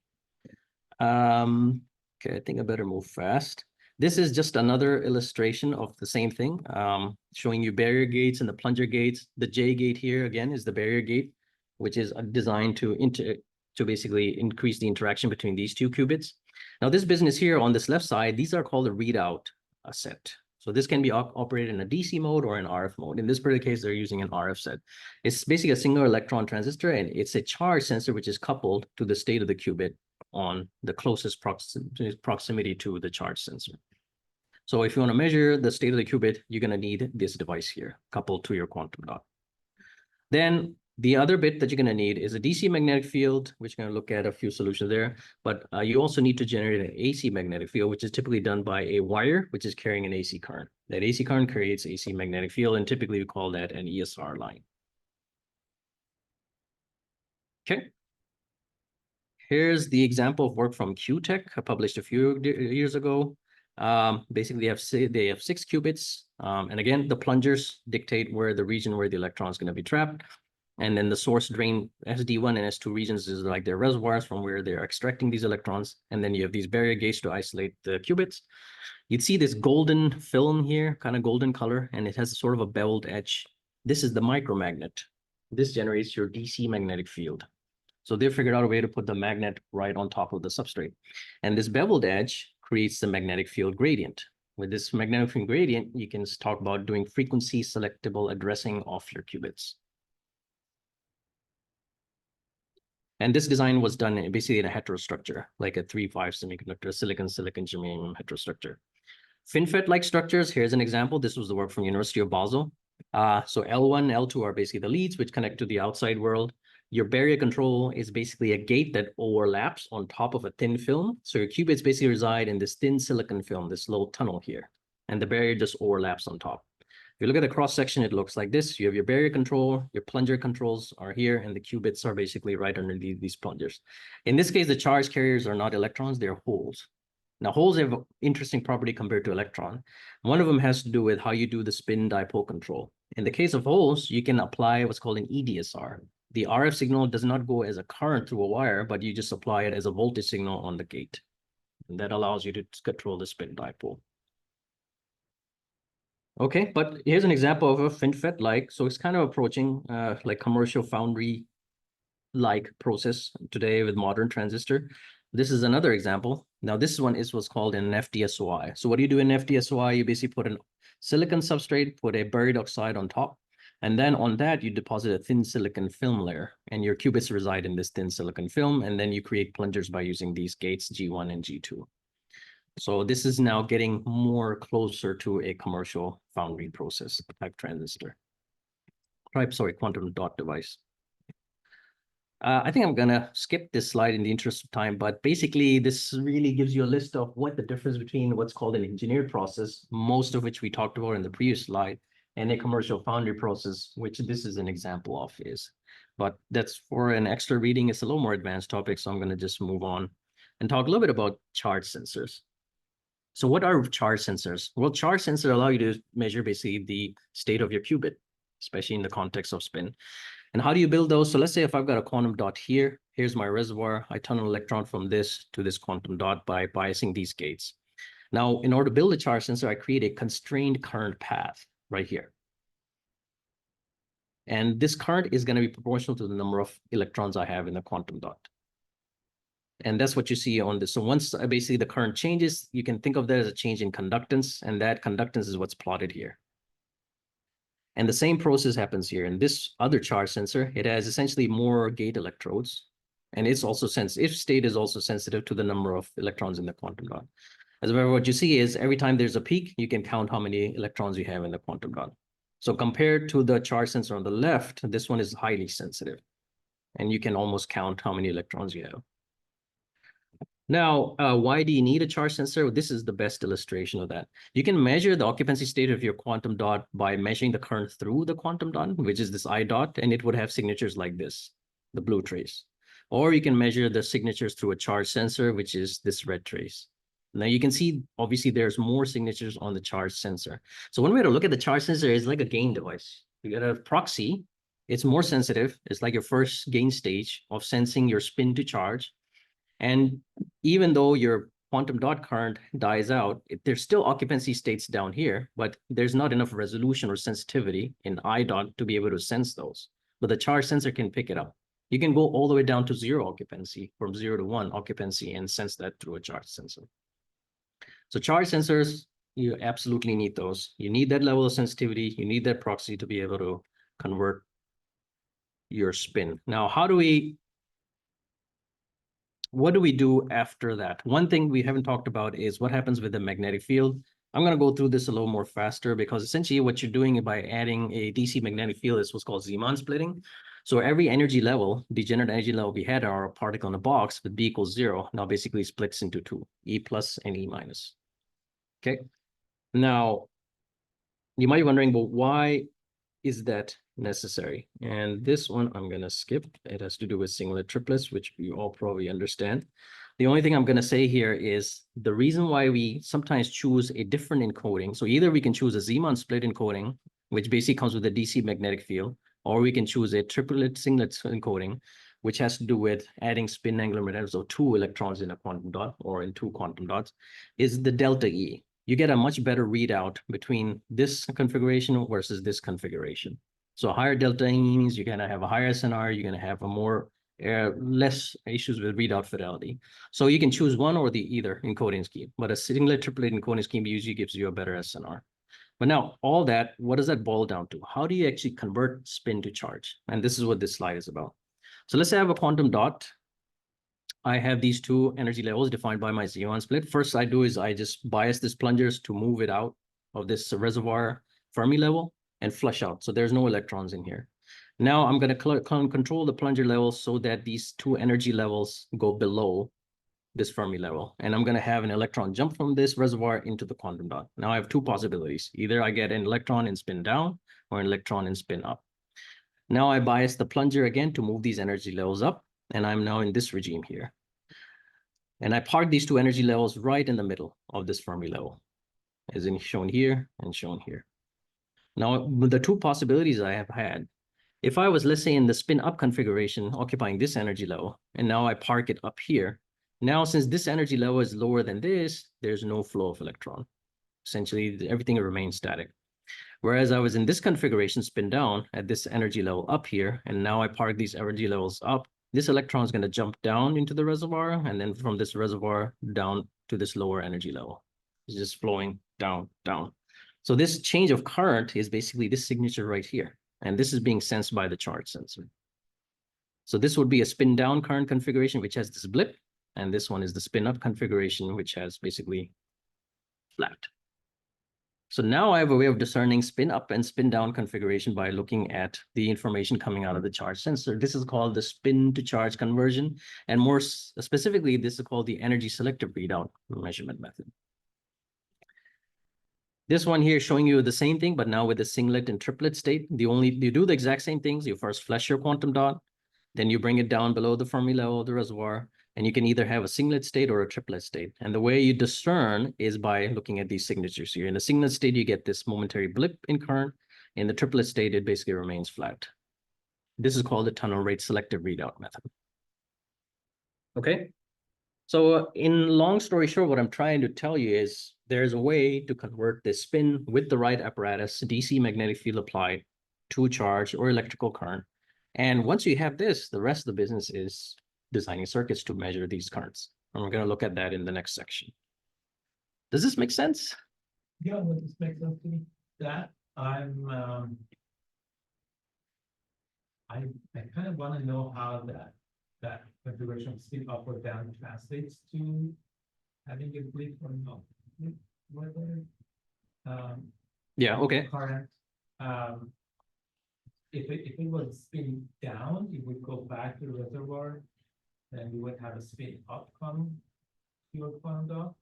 B: Okay, I think I better move fast. This is just another illustration of the same thing, showing you barrier gates and the plunger gates. The J gate here, again, is the barrier gate, which is designed to basically increase the interaction between these two qubits. Now, this business here on this left side, these are called a readout set. So this can be operated in a DC mode or an RF mode. In this particular case, they're using an RF set. It's basically a single electron transistor, and it's a charge sensor which is coupled to the state of the qubit on the closest proximity to the charge sensor. So if you want to measure the state of the qubit, you're going to need this device here, coupled to your quantum dot. Then the other bit that you're going to need is a DC magnetic field, which we're going to look at a few solutions there. But you also need to generate an AC magnetic field, which is typically done by a wire, which is carrying an AC current. That AC current creates AC magnetic field, and typically we call that an ESR line. Okay. Here's the example of work from QTech, published a few years ago. Basically, they have 6 qubits. And again, the plungers dictate where the region where the electron is going to be trapped. And then the source drain SD1 and S2 regions is like their reservoirs from where they're extracting these electrons. And then you have these barrier gates to isolate the qubits. You'd see this golden film here, kind of golden color, and it has sort of a beveled edge. This is the micromagnet. This generates your DC magnetic field. So they figured out a way to put the magnet right on top of the substrate. And this beveled edge creates the magnetic field gradient. With this magnetic field gradient, you can talk about doing frequency selectable addressing of your qubits. And this design was done basically in a heterostructure, like a 3-5 semiconductor, silicon germanium heterostructure. FinFET-like structures, here's an example. This was the work from University of Basel. So L1, L2 are basically the leads, which connect to the outside world. Your barrier control is basically a gate that overlaps on top of a thin film. So your qubits basically reside in this thin silicon film, this little tunnel here, and the barrier just overlaps on top. If you look at the cross section, it looks like this. You have your barrier control, your plunger controls are here, and the qubits are basically right underneath these plungers. In this case, the charge carriers are not electrons, they're holes. Now, holes have an interesting property compared to electron. One of them has to do with how you do the spin dipole control. In the case of holes, you can apply what's called an EDSR. The RF signal does not go as a current through a wire, but you just apply it as a voltage signal on the gate. And that allows you to control the spin dipole. Okay, but here's an example of a FinFET-like. So it's kind of approaching like commercial foundry-like process today with modern transistor. This is another example. Now this one is what's called an FDSOI. So what do you do in FDSOI? You basically put a silicon substrate, put a buried oxide on top, and then on that you deposit a thin silicon film layer, and your qubits reside in this thin silicon film, and then you create plungers by using these gates G1 and G2. So this is now getting more closer to a commercial foundry process type transistor. Quantum dot device. I think I'm gonna skip this slide in the interest of time, but basically this really gives you a list of what the difference between what's called an engineered process, most of which we talked about in the previous slide, and a commercial foundry process, which this is an example of is. But that's for an extra reading. It's a little more advanced topic, so I'm gonna just move on and talk a little bit about charge sensors. So what are charge sensors? Well, charge sensors allow you to measure basically the state of your qubit, especially in the context of spin. And how do you build those? So let's say if I've got a quantum dot here, here's my reservoir. I turn an electron from this to this quantum dot by biasing these gates. Now, in order to build a charge sensor, I create a constrained current path right here. And this current is going to be proportional to the number of electrons I have in the quantum dot. And that's what you see on this. So once basically the current changes, you can think of that as a change in conductance, and that conductance is what's plotted here. And the same process happens here. In this other charge sensor, it has essentially more gate electrodes, and it's also sensitive. State is also sensitive to the number of electrons in the quantum dot. As well, what you see is every time there's a peak, you can count how many electrons you have in the quantum dot. So compared to the charge sensor on the left, this one is highly sensitive, and you can almost count how many electrons you have. Now, why do you need a charge sensor? This is the best illustration of that. You can measure the occupancy state of your quantum dot by measuring the current through the quantum dot, which is this I dot, and it would have signatures like this. the blue trace. Or you can measure the signatures through a charge sensor, which is this red trace. Now you can see, obviously, there's more signatures on the charge sensor. So one way to look at the charge sensor is like a gain device. You get a proxy, it's more sensitive. It's like your first gain stage of sensing your spin to charge. And even though your quantum dot current dies out, there's still occupancy states down here, but there's not enough resolution or sensitivity in I dot to be able to sense those. But the charge sensor can pick it up. You can go all the way down to 0 occupancy, from 0 to 1 occupancy, and sense that through a charge sensor. So charge sensors, you absolutely need those. You need that level of sensitivity. You need that proxy to be able to convert your spin. Now, what do we do after that? One thing we haven't talked about is what happens with the magnetic field. I'm going to go through this a little more faster because essentially what you're doing by adding a DC magnetic field is what's called Zeeman splitting. So every energy level, degenerate energy level we had our particle in a box with B equals 0, now basically splits into two, E plus and E minus. Okay. Now, you might be wondering, well, why is that necessary? And this one I'm going to skip. It has to do with singlet triplets, which you all probably understand. The only thing I'm going to say here is the reason why we sometimes choose a different encoding. So either we can choose a Zeeman split encoding, which basically comes with a DC magnetic field, or we can choose a triplet singlet encoding, which has to do with adding spin angular momentum, so 2 electrons in a quantum dot or in 2 quantum dots, is the delta E. You get a much better readout between this configuration versus this configuration. So higher delta E means you're going to have a higher SNR, you're going to have a more less issues with readout fidelity. So you can choose one or the either encoding scheme, but a singlet triplet encoding scheme usually gives you a better SNR. But now all that, what does that boil down to? How do you actually convert spin to charge? And this is what this slide is about. So let's say I have a quantum dot. I have these two energy levels defined by my Zeeman split. First I do is I just bias this plungers to move it out of this reservoir Fermi level and flush out. So there's no electrons in here. Now I'm going to control the plunger levels so that these two energy levels go below this Fermi level. And I'm going to have an electron jump from this reservoir into the quantum dot. Now I have two possibilities. Either I get an electron and spin down or an electron and spin up. Now I bias the plunger again to move these energy levels up. And I'm now in this regime here. And I park these two energy levels right in the middle of this Fermi level, as in shown here and shown here. Now, with the two possibilities I have had, if I was, let's say, in the spin up configuration, occupying this energy level, and now I park it up here, now since this energy level is lower than this, there's no flow of electron. Essentially, everything remains static. Whereas I was in this configuration, spin down at this energy level up here, and now I park these energy levels up, this electron is going to jump down into the reservoir, and then from this reservoir down to this lower energy level. It's just flowing down, down. So this change of current is basically this signature right here. And this is being sensed by the charge sensor. So this would be a spin down current configuration, which has this blip. And this one is the spin up configuration, which has basically flat. So now I have a way of discerning spin up and spin down configuration by looking at the information coming out of the charge sensor. This is called the spin to charge conversion. And more specifically, this is called the energy selective readout measurement method. This one here is showing you the same thing, but now with a singlet and triplet state. You do the exact same things. You first flush your quantum dot, then you bring it down below the Fermi level of the reservoir, and you can either have a singlet state or a triplet state. And the way you discern is by looking at these signatures here. In the singlet state, you get this momentary blip in current. In the triplet state, it basically remains flat. This is called the tunnel rate selective readout method. Okay. So in long story short, what I'm trying to tell you is there's a way to convert this spin with the right apparatus, DC magnetic field applied, to charge or electrical current. And once you have this, the rest of the business is designing circuits to measure these currents. And we're going to look at that in the next section. Does this make sense?
C: Yeah, well, this makes sense to me. That I kind of want to know how that configuration of spin up or down translates to having a blip or not. Whether
B: Yeah, okay.
C: current, if it was spin down, it would go back to the reservoir, then you would have a spin up come to your quantum dot.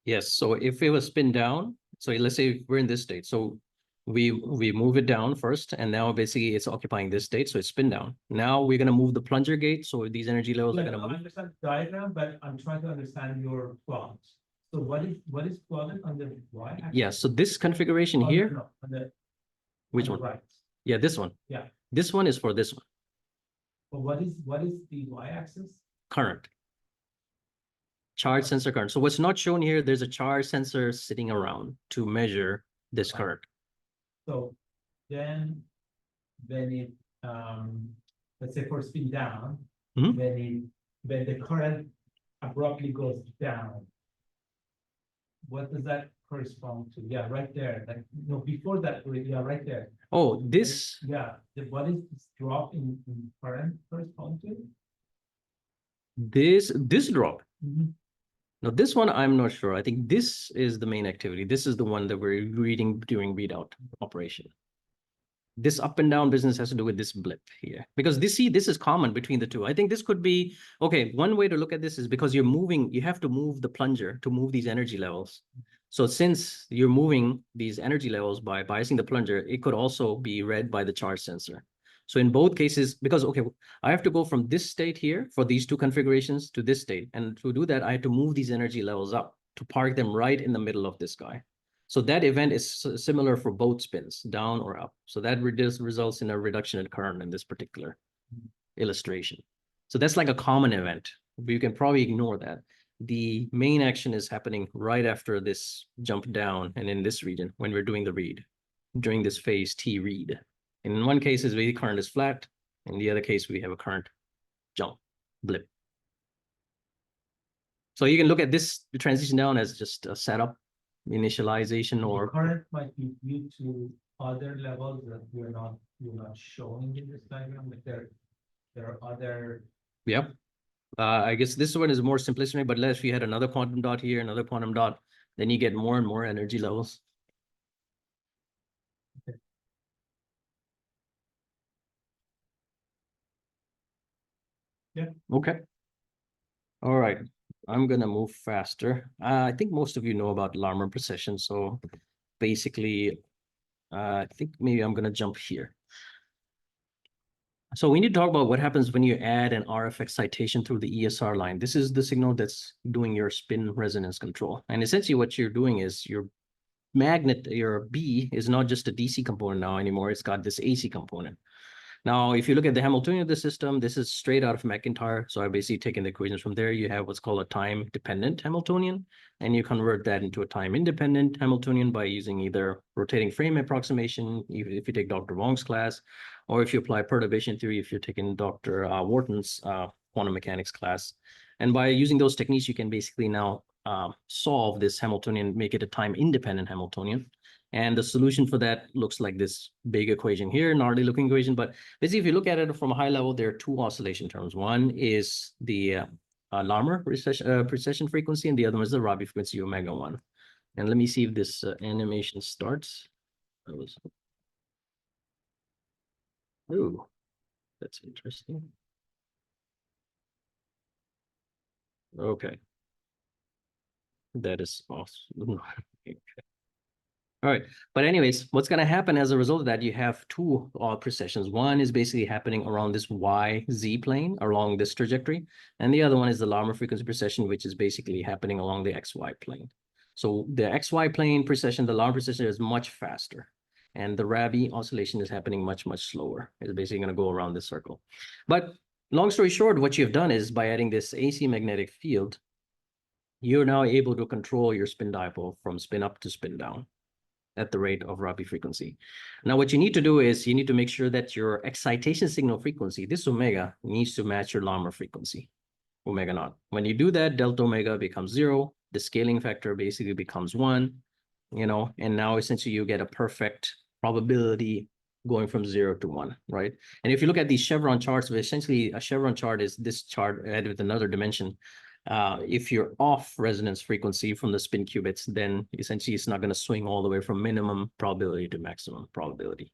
B: Yes, so if it was spin down, so let's say we're in this state. So we move it down first, and now basically it's occupying this state, so it's spin down. Now we're gonna move the plunger gate, so these energy levels are
C: Yeah,
B: gonna
C: I
B: move.
C: understand the diagram, but I'm trying to understand your plot. So what is plotted on the y-axis?
B: Yeah, so this configuration
C: On the-
B: here,
C: no, on the
B: which
C: on the
B: one?
C: right.
B: Yeah, this one.
C: Yeah.
B: This one is for this one,
C: But what is the y-axis?
B: current. Charge sensor current. So what's not shown here, there's a charge sensor sitting around to measure this current.
C: So then it let's say for spin down,
B: Mhm.
C: when the current abruptly goes down. What does that correspond to? Yeah, right there. Like no, before that, yeah, right there.
B: Oh, this,
C: Yeah, what is this drop in current correspond to?
B: this drop.
C: Mhm.
B: Now, this one, I'm not sure. I think this is the main activity. This is the one that we're reading during readout operation. This up and down business has to do with this blip here, because this is common between the two. I think this could be, okay, one way to look at this is because you're moving, you have to move the plunger to move these energy levels. So since you're moving these energy levels by biasing the plunger, it could also be read by the charge sensor. So in both cases, because, okay, I have to go from this state here for these two configurations to this state. And to do that, I have to move these energy levels up to park them right in the middle of this guy. So that event is similar for both spins, down or up. So that results in a reduction in current in this particular illustration. So that's like a common event, but you can probably ignore that. The main action is happening right after this jump down and in this region when we're doing the read, during this phase T read. In one case, the current is flat. In the other case, we have a current jump, blip. So you can look at this transition down as just a setup, initialization,
C: The
B: or
C: current might be due to other levels that you're not showing in this diagram. Like there are other.
B: yep. I guess this one is more simplistic, but if you had another quantum dot here, another quantum dot, then you get more and more energy levels.
C: Okay. Yeah.
B: Okay. All right. I'm gonna move faster. I think most of you know about Larmor precession, so basically, I think maybe I'm gonna jump here. So we need to talk about what happens when you add an RF excitation through the ESR line. This is the signal that's doing your spin resonance control. And essentially what you're doing is your magnet, your B is not just a DC component now anymore. It's got this AC component. Now, if you look at the Hamiltonian of the system, this is straight out of McIntyre. So I basically taken the equations from there. You have what's called a time-dependent Hamiltonian, and you convert that into a time-independent Hamiltonian by using either rotating frame approximation, if you take Dr. Wong's class, or if you apply perturbation theory, if you're taking Dr. Wharton's quantum mechanics class. And by using those techniques, you can basically now solve this Hamiltonian, make it a time-independent Hamiltonian. And the solution for that looks like this big equation here, gnarly looking equation. But basically, if you look at it from a high level, there are two oscillation terms. One is the Larmor precession frequency, and the other one is the Rabi frequency omega 1. And let me see if this animation starts. Ooh, that's interesting. Okay. That is awesome. All right, but anyways, what's going to happen as a result of that, you have two precessions. One is basically happening around this YZ plane, along this trajectory, and the other one is the Larmor frequency precession, which is basically happening along the XY plane. So the XY plane precession, the Larmor precession is much faster, and the Rabi oscillation is happening much, much slower. It's basically going to go around this circle. But long story short, what you've done is by adding this AC magnetic field, you're now able to control your spin dipole from spin up to spin down at the rate of Rabi frequency. Now, what you need to do is you need to make sure that your excitation signal frequency, this omega, needs to match your Larmor frequency, omega naught. When you do that, delta omega becomes 0. The scaling factor basically becomes 1, and now essentially you get a perfect probability going from 0 to 1, right? And if you look at these chevron charts, essentially a chevron chart is this chart added with another dimension. If you're off resonance frequency from the spin qubits, then essentially it's not going to swing all the way from minimum probability to maximum probability.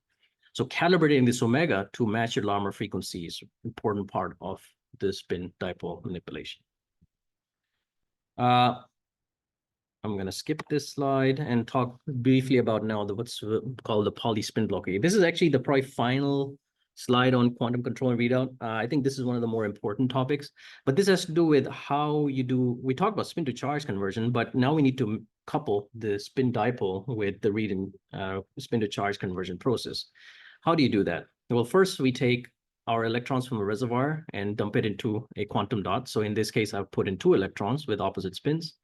B: So calibrating this omega to match your Larmor frequency is an important part of the spin dipole manipulation. I'm going to skip this slide and talk briefly about now what's called the poly spin blockade. This is actually the probably final slide on quantum control and readout. I think this is one of the more important topics, but this has to do with how you do, we talked about spin to charge conversion, but now we need to couple the spin dipole with the read and spin to charge conversion process. How do you do that? Well, first we take our electrons from a reservoir and dump it into a quantum dot. So in this case, I've put in 2 electrons with opposite spins.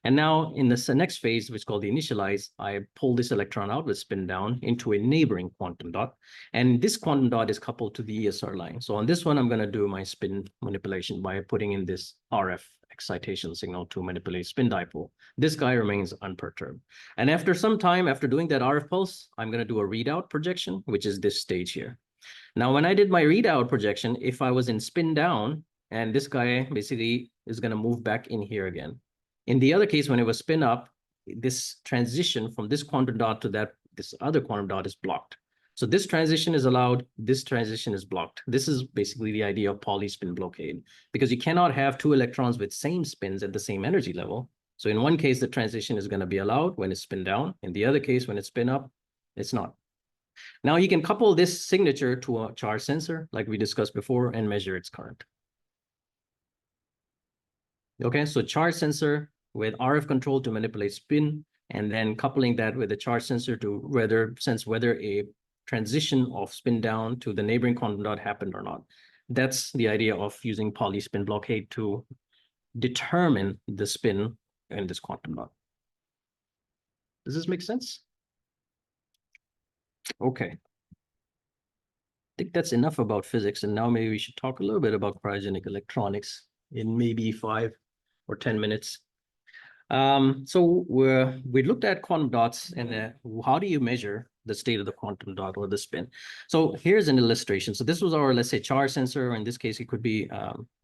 B: And now in this next phase, which is called the initialize, I pull this electron out with spin down into a neighboring quantum dot. And this quantum dot is coupled to the ESR line. So on this one, I'm going to do my spin manipulation by putting in this RF excitation signal to manipulate spin dipole. This guy remains unperturbed. And after some time, after doing that RF pulse, I'm going to do a readout projection, which is this stage here. Now, when I did my readout projection, if I was in spin down, and this guy basically is going to move back in here again. In the other case, when it was spin up, this transition from this quantum dot to this other quantum dot is blocked. So this transition is allowed, this transition is blocked. This is basically the idea of poly spin blockade, because you cannot have 2 electrons with same spins at the same energy level. So in one case, the transition is going to be allowed when it's spin down. In the other case, when it's spin up, it's not. Now you can couple this signature to a charge sensor, like we discussed before, and measure its current. Okay, so charge sensor with RF control to manipulate spin, and then coupling that with a charge sensor to sense whether a transition of spin down to the neighboring quantum dot happened or not. That's the idea of using poly spin blockade to determine the spin in this quantum dot. Does this make sense? Okay. I think that's enough about physics, and now maybe we should talk a little bit about cryogenic electronics in maybe 5 or 10 minutes. So we looked at quantum dots and how do you measure the state of the quantum dot or the spin? So here's an illustration. So this was our, let's say, charge sensor. In this case, it could be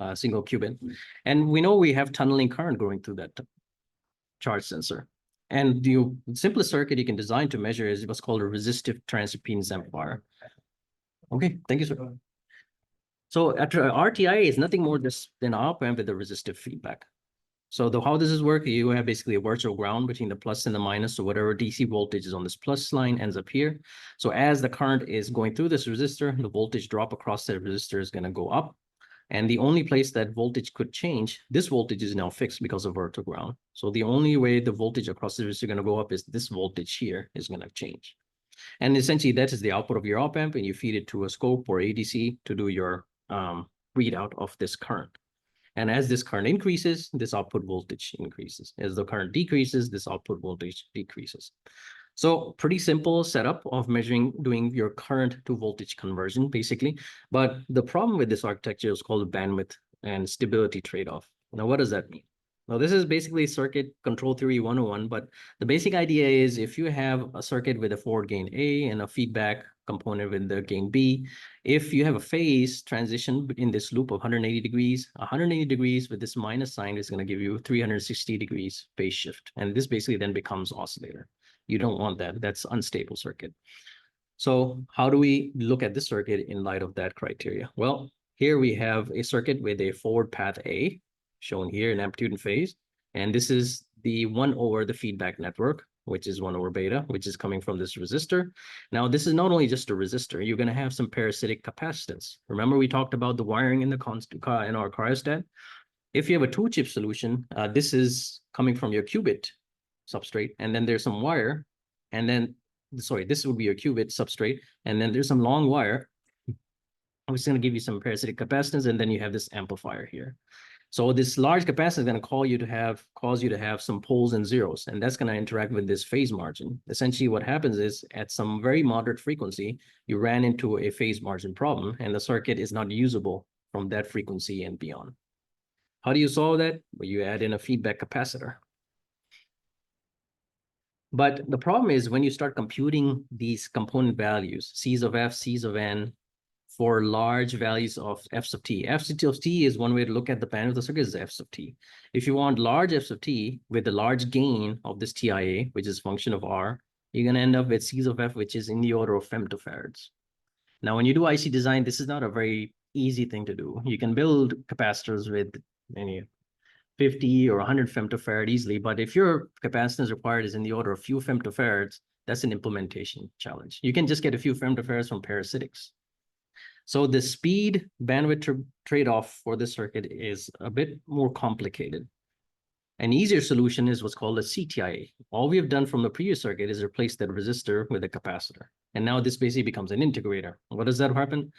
B: a single qubit. And we know we have tunneling current going through that charge sensor. And the simplest circuit you can design to measure is what's called a resistive transimpedance amplifier. Okay, thank you, sir. So after RTI is nothing more just than an op amp with a resistive feedback. So how does this work? You have basically a virtual ground between the plus and the minus. So whatever DC voltage is on this plus line ends up here. So as the current is going through this resistor, the voltage drop across the resistor is going to go up. And the only place that voltage could change, this voltage is now fixed because of vertical ground. So the only way the voltage across the resistor is going to go up is this voltage here is going to change. And essentially that is the output of your op amp, and you feed it to a scope or ADC to do your readout of this current. And as this current increases, this output voltage increases. As the current decreases, this output voltage decreases. So pretty simple setup of doing your current to voltage conversion, basically. But the problem with this architecture is called bandwidth and stability trade-off. Now, what does that mean? Now, this is basically circuit control theory 101, but the basic idea is if you have a circuit with a forward gain A and a feedback component with the gain B, if you have a phase transition in this loop of 180 degrees with this minus sign is going to give you 360 degrees phase shift. And this basically then becomes oscillator. You don't want that. That's unstable circuit. So how do we look at this circuit in light of that criteria? Well, here we have a circuit with a forward path A, shown here in amplitude and phase. And this is the 1 over the feedback network, which is 1 over beta, which is coming from this resistor. Now, this is not only just a resistor. You're going to have some parasitic capacitance. Remember, we talked about the wiring in our cryostat. If you have a 2-chip solution, this is coming from your qubit substrate, and then there's some wire, and then, sorry, this would be your qubit substrate, and then there's some long wire, which is going to give you some parasitic capacitance, and then you have this amplifier here. So this large capacitor is going to cause you to have some poles and zeros, and that's going to interact with this phase margin. Essentially, what happens is at some very moderate frequency, you ran into a phase margin problem, and the circuit is not usable from that frequency and beyond. How do you solve that? Well, you add in a feedback capacitor. But the problem is when you start computing these component values, C's of F, C's of N, for large values of f sub t. F sub t is one way to look at the bandwidth of the circuit is f sub t. If you want large f sub t with a large gain of this TIA, which is function of R, you're going to end up with C's of F, which is in the order of femtofarads. Now, when you do IC design, this is not a very easy thing to do. You can build capacitors with any 50 or 100 femtofarad easily, but if your capacitance required is in the order of few femtofarads, that's an implementation challenge. You can just get a few femtofarads from parasitics. So the speed bandwidth trade-off for this circuit is a bit more complicated. An easier solution is what's called a CTIA. All we have done from the previous circuit is replace that resistor with a capacitor. And now this basically becomes an integrator. What does that happen?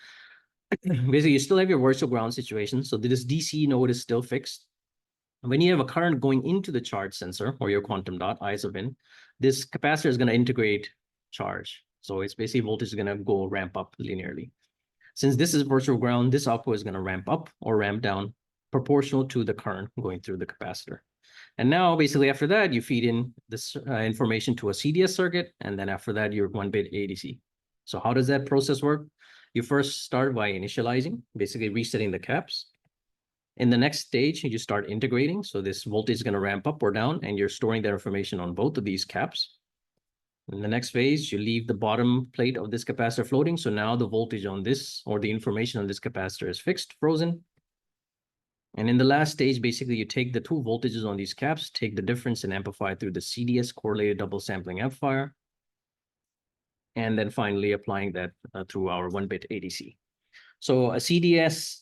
B: Basically, you still have your virtual ground situation. So this DC node is still fixed. When you have a current going into the charge sensor or your quantum dot, eyes of in, this capacitor is going to integrate charge. So it's basically voltage is going to go ramp up linearly. Since this is virtual ground, this output is going to ramp up or ramp down proportional to the current going through the capacitor. And now basically after that, you feed in this information to a CDS circuit. And then after that, your 1-bit ADC. So how does that process work? You first start by initializing, basically resetting the caps. In the next stage, you start integrating. So this voltage is going to ramp up or down, and you're storing that information on both of these caps. In the next phase, you leave the bottom plate of this capacitor floating. So now the voltage on this, or the information on this capacitor, is fixed, frozen. And in the last stage, basically, you take the two voltages on these caps, take the difference and amplify through the CDS correlated double sampling amplifier. And then finally applying that through our 1-bit ADC. So a CDS,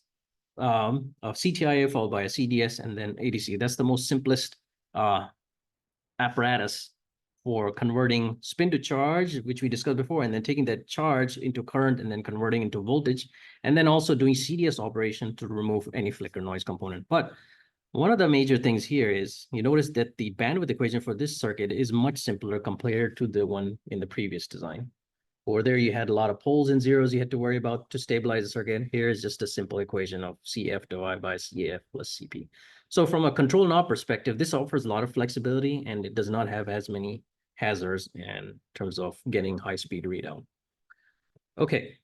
B: a CTIA followed by a CDS and then ADC. That's the most simplest apparatus for converting spin to charge, which we discussed before, and then taking that charge into current and then converting into voltage, and then also doing CDS operation to remove any flicker noise component. But one of the major things here is you notice that the bandwidth equation for this circuit is much simpler compared to the one in the previous design. Or there you had a lot of poles and zeros you had to worry about to stabilize the circuit. Here is just a simple equation of CF divided by CAF plus CP. So from a control knob perspective, this offers a lot of flexibility and it does not have as many hazards in terms of getting high speed readout. Okay.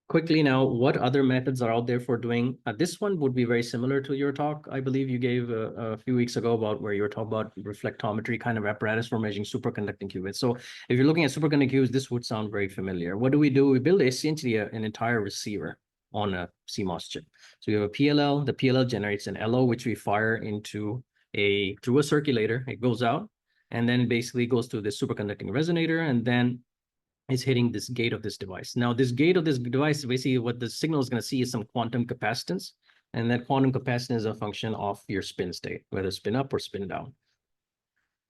B: Quickly now, what other methods are out there for doing? This one would be very similar to your talk, I believe you gave a few weeks ago about where you were talking about reflectometry kind of apparatus for measuring superconducting qubits. So if you're looking at superconducting qubits, this would sound very familiar. What do? We build essentially an entire receiver on a CMOS chip. So you have a PLL, the PLL generates an LO, which we fire into through a circulator, it goes out, and then basically goes to the superconducting resonator, and then is hitting this gate of this device. Now, this gate of this device, basically what the signal is going to see is some quantum capacitance, and that quantum capacitance is a function of your spin state, whether spin up or spin down.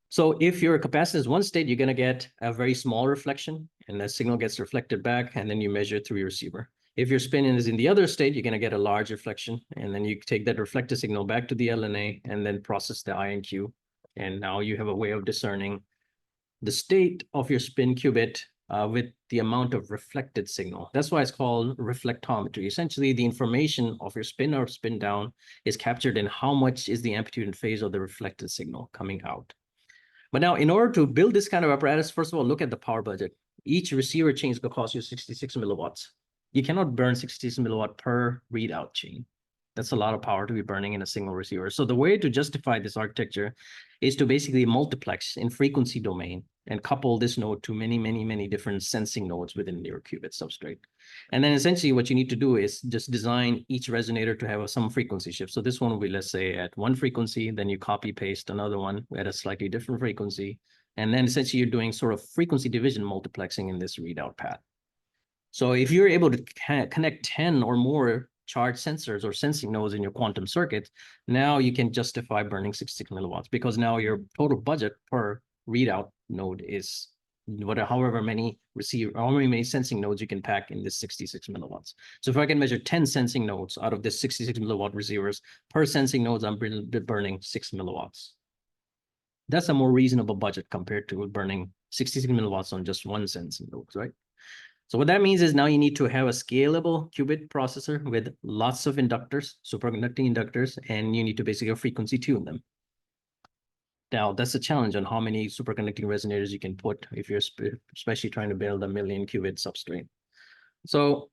B: So if your capacitance is one state, you're going to get a very small reflection, and that signal gets reflected back, and then you measure through your receiver. If your spin is in the other state, you're going to get a large reflection, and then you take that reflected signal back to the LNA, and then process the INQ, and now you have a way of discerning the state of your spin qubit with the amount of reflected signal. That's why it's called reflectometry. Essentially, the information of your spin or spin down is captured in how much is the amplitude and phase of the reflected signal coming out. But now, in order to build this kind of apparatus, first of all, look at the power budget. Each receiver chain is going to cost you 66 milliwatts. You cannot burn 66 milliwatt per readout chain. That's a lot of power to be burning in a single receiver. So the way to justify this architecture is to basically multiplex in frequency domain and couple this node to many, many, many different sensing nodes within your qubit substrate. And then essentially what you need to do is just design each resonator to have some frequency shift. So this one will be, let's say, at one frequency, then you copy paste another one at a slightly different frequency. And then essentially you're doing sort of frequency division multiplexing in this readout path. So if you're able to connect 10 or more charge sensors or sensing nodes in your quantum circuit, now you can justify burning 66 milliwatts because now your total budget per readout node is however many sensing nodes you can pack in this 66 milliwatts. So if I can measure 10 sensing nodes out of this 66 milliwatt receivers, per sensing nodes, I'm burning 6 milliwatts. That's a more reasonable budget compared to burning 66 milliwatts on just one sensing node, right? So what that means is now you need to have a scalable qubit processor with lots of inductors, superconducting inductors, and you need to basically frequency tune them. Now, that's a challenge on how many superconducting resonators you can put if you're especially trying to build a 1,000,000 qubit substrate. So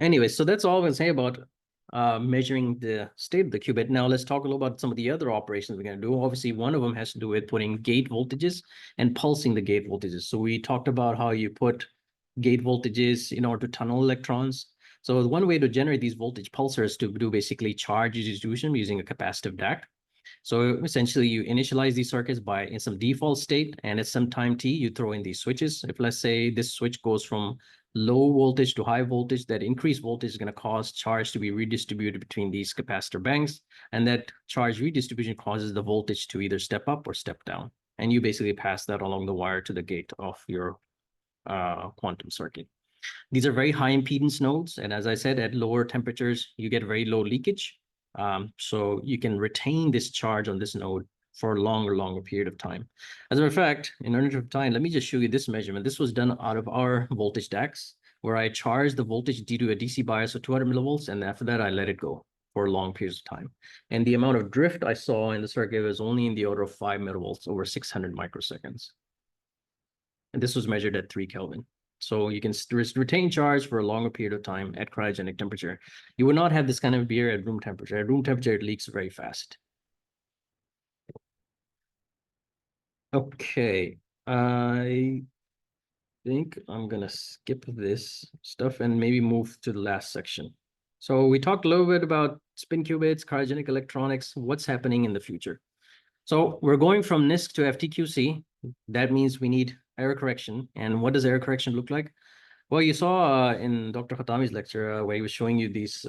B: anyway, so that's all I'm going to say about measuring the state of the qubit. Now, let's talk a little about some of the other operations we're going to do. Obviously, one of them has to do with putting gate voltages and pulsing the gate voltages. So we talked about how you put gate voltages in order to tunnel electrons. So one way to generate these voltage pulsars is to do basically charge distribution using a capacitive DAC. So essentially you initialize these circuits by in some default state, and at some time t, you throw in these switches. If let's say this switch goes from low voltage to high voltage, that increased voltage is going to cause charge to be redistributed between these capacitor banks. And that charge redistribution causes the voltage to either step up or step down. And you basically pass that along the wire to the gate of your quantum circuit. These are very high impedance nodes. And as I said, at lower temperatures, you get very low leakage. So you can retain this charge on this node for a longer period of time. As a matter of fact, in interest of time, let me just show you this measurement. This was done out of our voltage DACs, where I charged the voltage due to a DC bias of 200 millivolts, and after that, I let it go for long periods of time. And the amount of drift I saw in the circuit was only in the order of 5 millivolts over 600 microseconds. And this was measured at 3 Kelvin. So you can retain charge for a longer period of time at cryogenic temperature. You would not have this kind of beer at room temperature. At room temperature, it leaks very fast. Okay, I think I'm gonna skip this stuff and maybe move to the last section. So we talked a little bit about spin qubits, cryogenic electronics, what's happening in the future. So we're going from NISQ to FTQC. That means we need error correction. And what does error correction look like? Well, you saw in Dr. Khatami's lecture where he was showing you these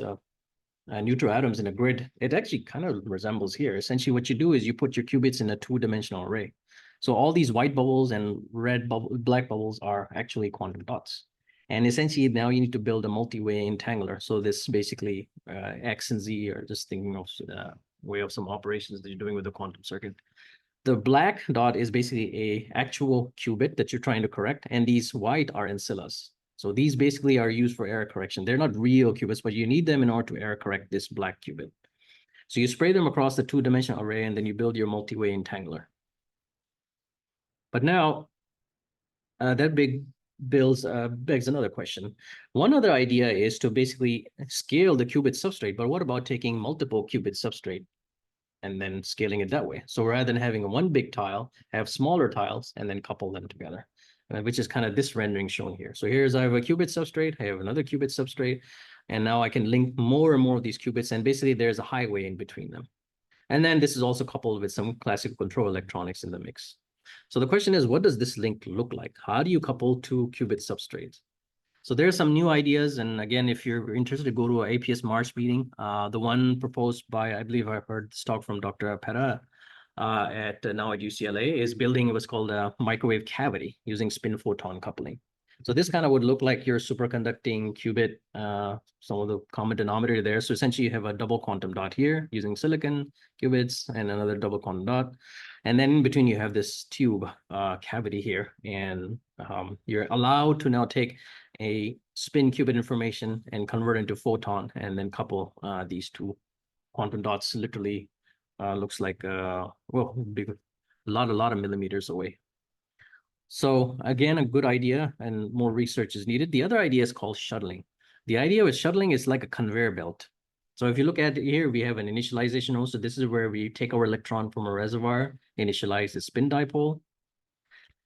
B: neutral atoms in a grid. It actually kind of resembles here. Essentially, what you do is you put your qubits in a two-dimensional array. So all these white bubbles and black bubbles are actually quantum dots. And essentially, now you need to build a multi-way entangler. So this basically X and Z are just thinking of way of some operations that you're doing with the quantum circuit. The black dot is basically a actual qubit that you're trying to correct, and these white are ancillas. So these basically are used for error correction. They're not real qubits, but you need them in order to error correct this black qubit. So you spray them across the two-dimensional array, and then you build your multi-way entangler. But now that begs another question. One other idea is to basically scale the qubit substrate, but what about taking multiple qubit substrate and then scaling it that way? So rather than having one big tile, have smaller tiles and then couple them together, which is kind of this rendering shown here. So here's I have a qubit substrate, I have another qubit substrate, and now I can link more and more of these qubits, and basically there's a highway in between them. And then this is also coupled with some classical control electronics in the mix. So the question is, what does this link look like? How do you couple two qubit substrates? So there are some new ideas. And again, if you're interested to go to an APS March meeting, the one proposed by, I believe I heard this talk from Dr. Pera now at UCLA, is building what's called a microwave cavity using spin photon coupling. So this kind of would look like your superconducting qubit, some of the common denominator there. So essentially you have a double quantum dot here using silicon qubits and another double quantum dot. And then in between you have this tube cavity here. And you're allowed to now take a spin qubit information and convert into photon and then couple these two quantum dots. Literally looks like, well, big, a lot of millimeters away. So again, a good idea, and more research is needed. The other idea is called shuttling. The idea with shuttling is like a conveyor belt. So if you look at here, we have an initialization node. So this is where we take our electron from a reservoir, initialize the spin dipole.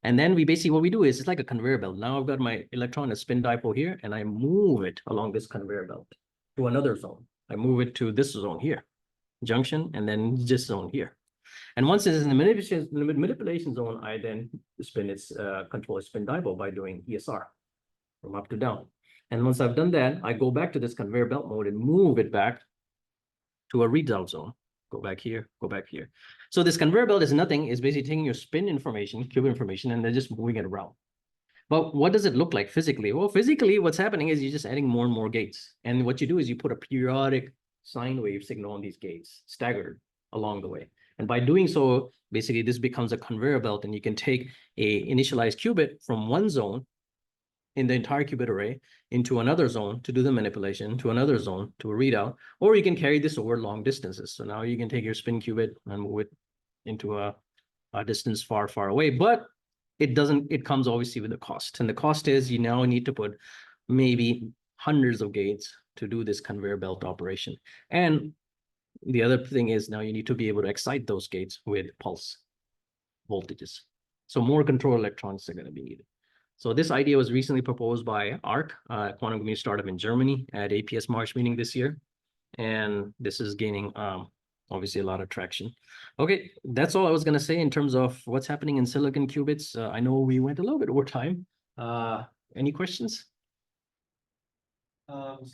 B: And then we basically, what we do is it's like a conveyor belt. Now I've got my electron, a spin dipole here, and I move it along this conveyor belt to another zone. I move it to this zone here, junction, and then this zone here. And once it's in the manipulation zone, I then control its spin dipole by doing ESR from up to down. And once I've done that, I go back to this conveyor belt mode and move it back to a readout zone. Go back here, go back here. So this conveyor belt is nothing, it's basically taking your spin information, qubit information, and they're just moving it around. But what does it look like physically? Well, physically, what's happening is you're just adding more and more gates. And what you do is you put a periodic sine wave signal on these gates, staggered along the way. And by doing so, basically this becomes a conveyor belt, and you can take a initialized qubit from one zone in the entire qubit array into another zone to do the manipulation, to another zone to a readout, or you can carry this over long distances. So now you can take your spin qubit and move it into a distance far, far away, but it comes obviously with a cost. And the cost is you now need to put maybe hundreds of gates to do this conveyor belt operation. And the other thing is now you need to be able to excite those gates with pulse voltages. So more control electrons are going to be needed. So this idea was recently proposed by ARC, quantum computing startup in Germany at APS March meeting this year. And this is gaining obviously a lot of traction. Okay, that's all I was gonna say in terms of what's happening in silicon qubits. I know we went a little bit over time. Any questions?
D: So